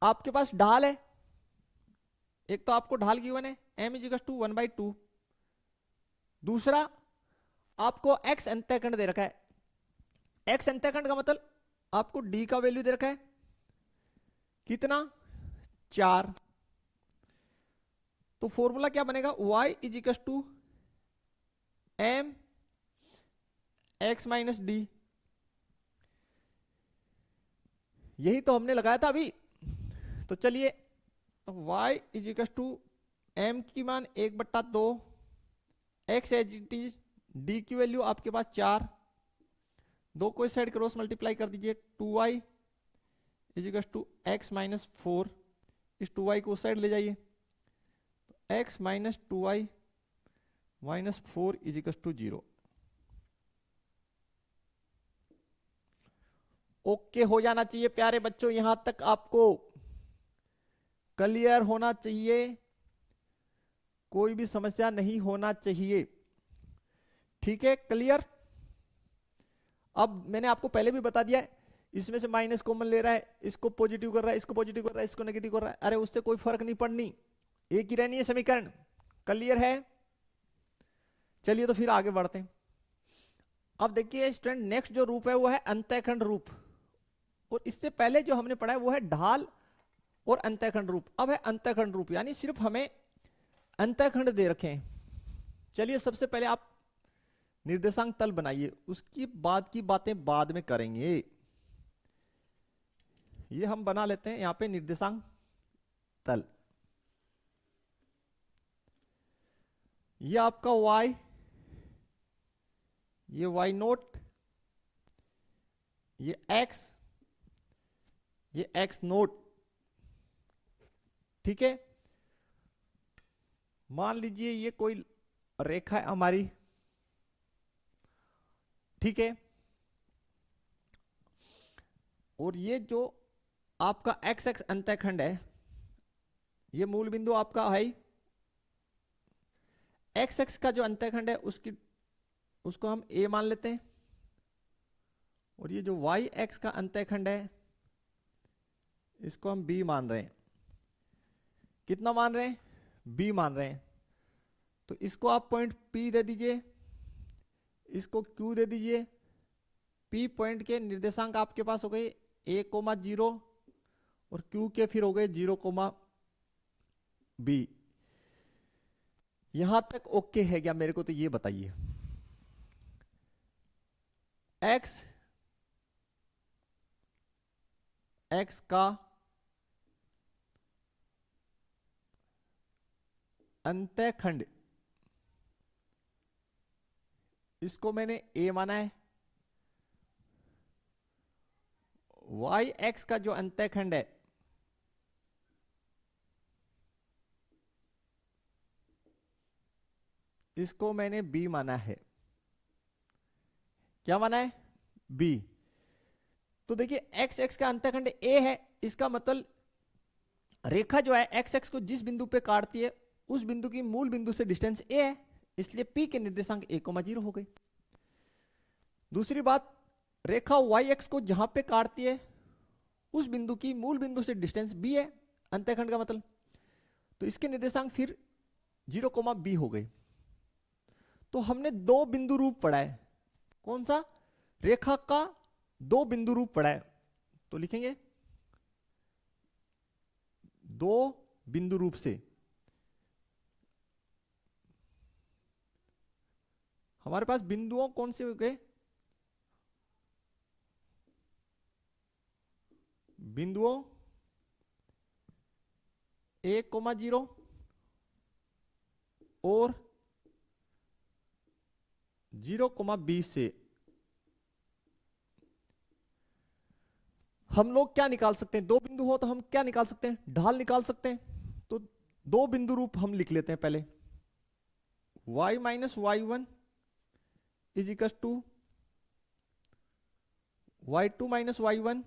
S1: आपके पास ढाल है, एक तो आपको ढाल गिवन है m इजिकल टू 1/2, दूसरा आपको x अंतःखंड दे रखा है। x अंतःखंड का मतलब आपको डी का वैल्यू दे रखा है कितना, 4। तो फॉर्मूला क्या बनेगा, y is equal to M x minus d. यही तो हमने लगाया था अभी। तो चलिए y is equal to m की मान 1/2, x as it is, d की वैल्यू आपके पास 4, 2 को इस साइड क्रॉस मल्टीप्लाई कर दीजिए, 2y is equal to x minus 4, इस 2y को उस साइड ले जाइए, x minus 2y minus 4 is equal to 0। Okay हो जाना चाहिए प्यारे बच्चों, यहां तक आपको क्लियर होना चाहिए, कोई भी समस्या नहीं होना चाहिए। ठीक है, क्लियर। अब मैंने आपको पहले भी बता दिया है, इसमें से माइनस कॉमन ले रहा है, इसको पॉजिटिव कर रहा है, इसको पॉजिटिव कर रहा है, इसको नेगेटिव कर रहा है, अरे उससे कोई फर्क नहीं पड़नी, एक ही रहनी है समीकरण। क्लियर है? चलिए तो फिर आगे बढ़ते हैं। अब देखिए स्टूडेंट, नेक्स्ट जो रूप है वो है अंतःखंड रूप, और इससे पहले जो हमने पढ़ा है वो है ढाल और अंतःखंड रूप। अब है अंतःखंड रूप, यानी सिर्फ हमें अंतःखंड दे रखे हैं। चलिए सबसे पहले आप निर्देशांक तल बनाइए, उसकी बाद की बातें बाद में करेंगे। ये हम बना लेते हैं यहां पे निर्देशांक तल। ये आपका y, ये y नोट, ये x, ये x नोट। ठीक है, मान लीजिए ये कोई रेखा है हमारी, ठीक है, और ये जो आपका एक्स एक्स अंतःखंड है, ये मूल बिंदु आपका है, एक्स एक्स का जो अंतःखंड है उसको हम ए मान लेते हैं, और ये जो वाई एक्स का अंतःखंड है इसको हम बी मान रहे हैं। कितना मान रहे हैं? बी मान रहे हैं। तो इसको आप पॉइंट पी दे दीजिए, इसको क्यू दे दीजिए। पी पॉइंट के निर्देशांक आपके पास हो गए a,0 और क्यू के फिर हो गए 0,b। यहां तक ओके है क्या मेरे को? तो ये बताइए, x x का अंतःखंड, इसको मैंने a माना है, y x का जो अंतःखंड है इसको मैंने b माना है। क्या माना है? b। तो देखिए x x का अंतःखंड a है, इसका मतलब रेखा जो है x x को जिस बिंदु पे काटती है उस बिंदु की मूल बिंदु से डिस्टेंस a है, इसलिए p के निर्देशांक 1,0 हो गए। दूसरी बात, रेखा y x को जहां पे काटती है उस बिंदु की मूल बिंदु से डिस्टेंस b है, अंतःखंड का मतलब, तो इसके निर्देशांक फिर 0,b हो गए। तो हमने दो बिंदु रूप पढ़ा है, कौन सा? रेखा का दो बिंदु रूप पढ़ा है, तो लिखेंगे दो बिंदु रूप से। हमारे पास बिंदुओं कौन से हो गए? बिंदुओं 1,0 और 0,b से हम लोग क्या निकाल सकते हैं? दो बिंदु हो तो हम क्या निकाल सकते हैं? ढाल निकाल सकते हैं। तो दो बिंदु रूप हम लिख लेते हैं पहले, y minus y1 is equal to y2 minus y1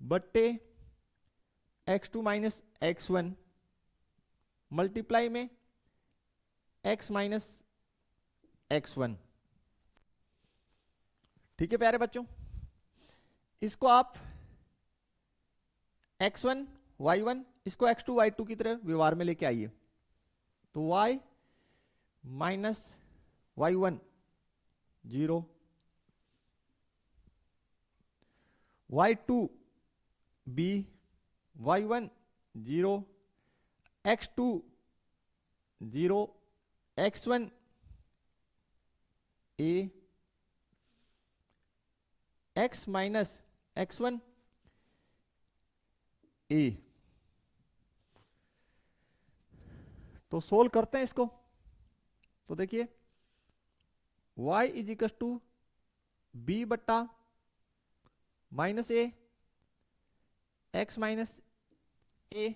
S1: बट्टे x2 माइनस x1 मल्टीप्लाई में x माइनस x1। ठीक है प्यारे बच्चों, इसको आप x1 y1 इसको x2 y2 की तरह व्यवहार में लेके आइए। तो y minus y1 0, y2 b, y1 0, x2 0, x1 a, x minus x1 a। तो सोल्व करते हैं इसको। तो देखिए y is equal to b बट्टा minus a, x minus a,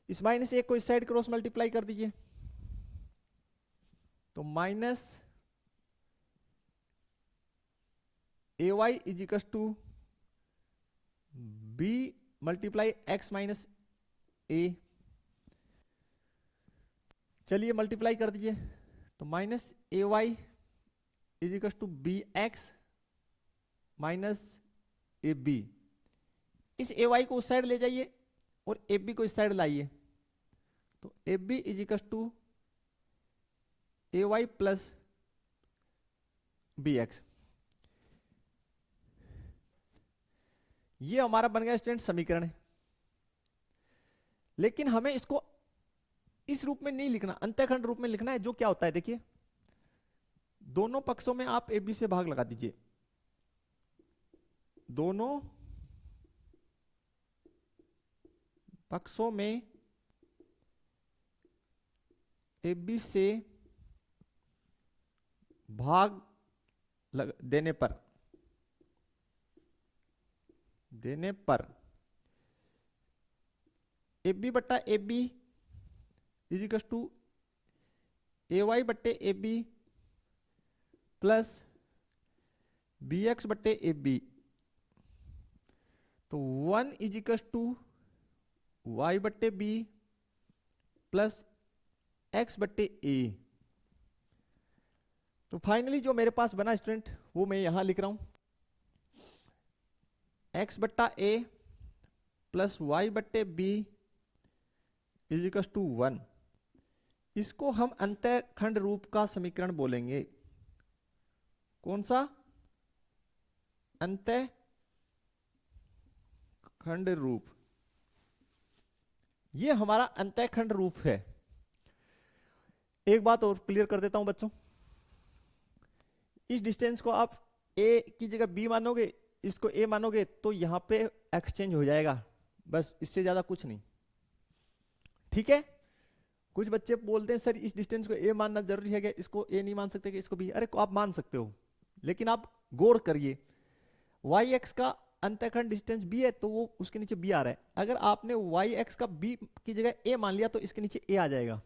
S1: इस माइनस ए को इस साइड क्रॉस मल्टीप्लाई कर दीजिए, तो minus A Y is equal to B multiply x minus A. चलिए मल्टीप्लाई कर दीजिए, तो minus A Y is equal to B X minus A B. इस ए वाई को उस साइड ले जाइए और ए बी को इस साइड लाइए, तो a B is equal to A y plus B x. ये हमारा बन गया स्टूडेंट समीकरण। लेकिन हमें इसको इस रूप में नहीं लिखना, अंतःखंड रूप में लिखना है। जो क्या होता है देखिए, दोनों पक्षों में आप ए बी से भाग लगा दीजिए, दोनों पक्षों में ए बी से भाग देने पर ए बी बट्टा A B is equal to A Y बट्टे A B plus B X बट्टे ए बी। तो 1 इज इक्वल टू वाई बट्टे बी प्लस एक्स बट्टे ए। तो फाइनली जो मेरे पास बना स्टूडेंट वो मैं यहां लिख रहा हूं, एक्स बट्टा ए प्लस वाई बट्टे बी इज इक्वल टू 1। इसको हम अंतःखंड रूप का समीकरण बोलेंगे। कौन सा? अंतःखंड रूप। ये हमारा अंतःखंड रूप है। एक बात और क्लियर कर देता हूं बच्चों, इस डिस्टेंस को आप a की जगह b मानोगे, इसको a मानोगे, तो यहां पे एक्सचेंज हो जाएगा, बस इससे ज्यादा कुछ नहीं। ठीक है? कुछ बच्चे बोलते हैं सर इस डिस्टेंस को a मानना जरूरी है क्या, इसको a नहीं मान सकते कि इसको b? अरे को आप मान सकते हो, लेकिन आप गौर करिए वाई एक्स का अंतःखंड डिस्टेंस b है, तो वो उसके नीचे b आ रहा है। अगर आपने वाई एक्स का b की जगह a मान लिया तो इसके नीचे a आ जाएगा,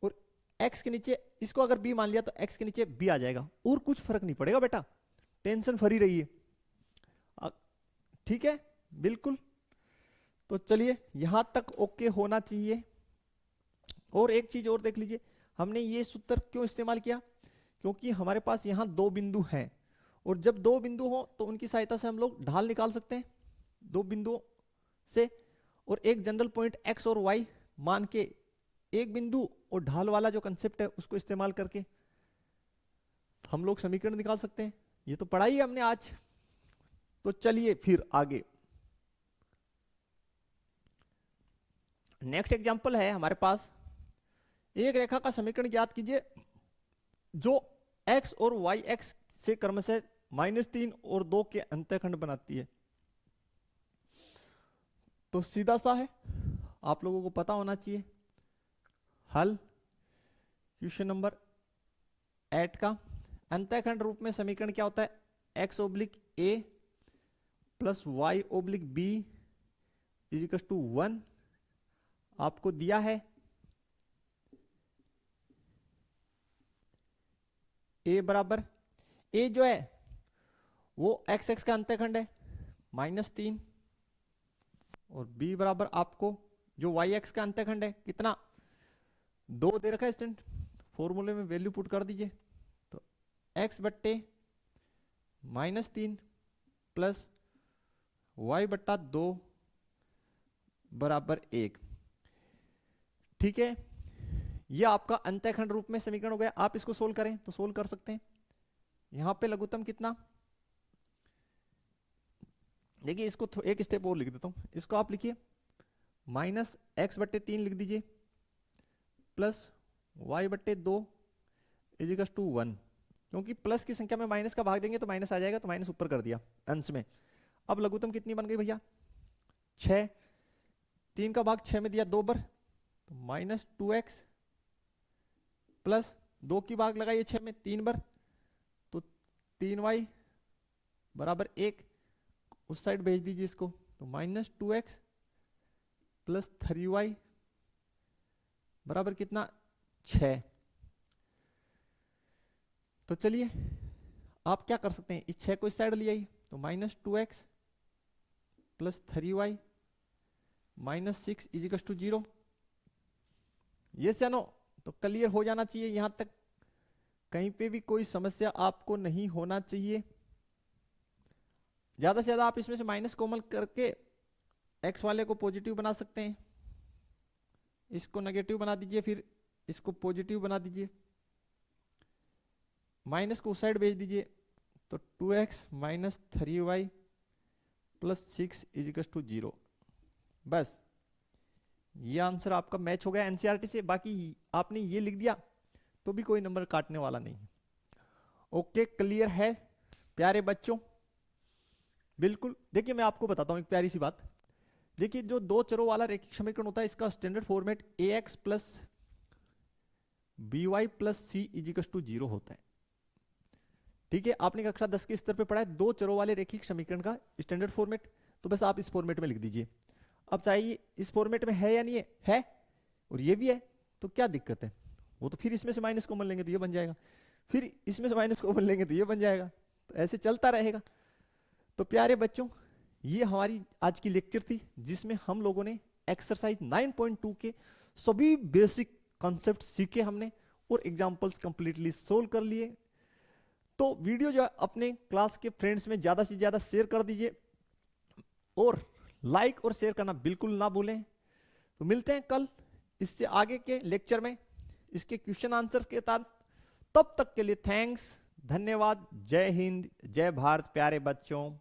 S1: और x के नीचे इसको अगर b मान लिया तो x के नीचे b आ जाएगा, और कुछ फर्क नहीं पड़ेगा बेटा, टेंशन फ्री रहिए। ठीक है? बिल्कुल। तो चलिए यहां तक ओके होना चाहिए। और एक चीज और देख लीजिए, हमने ये सूत्र क्यों इस्तेमाल किया? क्योंकि हमारे पास यहां दो बिंदु हैं, और जब दो बिंदु हो तो उनकी सहायता से हम लोग ढाल निकाल सकते हैं दो बिंदुओं से, और एक जनरल पॉइंट x और y मान के एक बिंदु और ढाल वाला जो कंसेप्ट है उसको इस्तेमाल करके हम लोग समीकरण निकाल सकते हैं। ये तो पढ़ा ही हमने आज। तो चलिए फिर आगे नेक्स्ट एग्जांपल है हमारे पास। एक रेखा का समीकरण ज्ञात कीजिए जो x और y एक्स से क्रमशः -3 और 2 के अंतःखंड बनाती है। तो सीधा सा है, आप लोगों को पता होना चाहिए। हल क्वेश्चन नंबर 8 का अंतःखंड रूप में समीकरण क्या होता है? x oblique a plus y oblique b is equal to 1 आपको दिया है। a बराबर, a जो है वो x x का अंतःखंड है -3, और b बराबर आपको जो y x का अंतःखंड है कितना? 2 दे रखा है स्टूडेंट, फॉर्मूले में वैल्यू पुट कर दीजिए, तो x बट्टे -3 प्लस y बट्टा 2 बराबर 1। ठीक है? यह आपका अंतःखंड रूप में समीकरण हो गया। आप इसको सोल्व करें तो सोल्व कर सकते हैं। यहां पे लघुत्तम कितना? देखिए इसको एक स्टेप और लिख देता हूं, इसको आप लिखिए -x/3 लिख दीजिए प्लस y/2 इजिकल्स टू 1, क्योंकि प्लस की संख्या में माइनस का भाग देंगे तो माइनस आ जाएगा, तो माइनस ऊपर कर दिया अंश में। अब लघुत्तम कितनी बन गई भैया 6, 3 का भाग 6 में दिया 2 बार, तो -2x प्लस 2 की भाग लगाइए 6 में 3 बार, तो 3y बराबर 1, उस साइड भेज दीजिए इसको, तो -2x प्लस 3y बराबर कितना 6। तो चलिए आप क्या कर सकते हैं, इस 6 को इस साइड ले आइए, तो -2x प्लस 3y -6 इजिकल्स टू 0। ये से नो, तो क्लियर हो जाना चाहिए यहां तक, कहीं पे भी कोई समस्या आपको नहीं होना चाहिए। ज्यादा से ज्यादा आप इसमें से माइनस कॉमन करके x वाले को पॉजिटिव बना सकते हैं, इसको नेगेटिव बना दीजिए, फिर इसको पॉजिटिव बना दीजिए, माइनस को उस साइड भेज दीजिए, तो 2x minus 3y plus 6 इजिकल्स to 0। बस ये आंसर आपका मैच हो गया एनसीईआरटी से। बाकी आपने ये लिख दिया तो भी कोई नंबर काटने वाला नहीं है। ओके, क्लियर है प्यारे बच्चों? बिल्कुल। देखिए मैं आपको बताता हूं एक प्यारी सी बात। देखिए जो दो चरों वाला रैखिक समीकरण होता है, इसका standard format ax plus by plus c equals to 0 होता है। ठीक है, आपने कक्षा 10 के स्तर पे पढ़ा है दो चरों वाले रैखिक समीकरण का स्टैंडर्ड फॉर्मेट, तो बस आप इस फॉर्मेट में लिख दीजिए। अब चाहिए इस फॉर्मेट में है या नहीं है, और ये भी है, तो क्या दिक्कत है, वो तो फिर इसमें से माइनस कॉमन लेंगे तो ये बन जाएगा, फिर इसमें से माइनस कॉमन लेंगे तो ये बन जाएगा, तो ऐसे चलता रहेगा। तो प्यारे बच्चों, ये हमारी आज की लेक्चर थी, जिसमें हम लोगों ने एक्सरसाइज 9.2 के सभी बेसिक कॉन्सेप्ट सीखे हमने, और एग्जांपल्स कंप्लीटली सोल्व कर लिए। तो वीडियो जो अपने क्लास के फ्रेंड्स में ज्यादा से ज्यादा शेयर कर दीजिए, और लाइक और शेयर करना बिल्कुल ना भूलें। तो मिलते हैं कल इससे आगे के लेक्चर में इसके क्वेश्चन आंसर के साथ। तब तक के लिए थैंक्स, धन्यवाद, जय हिंद, जय भारत प्यारे बच्चों।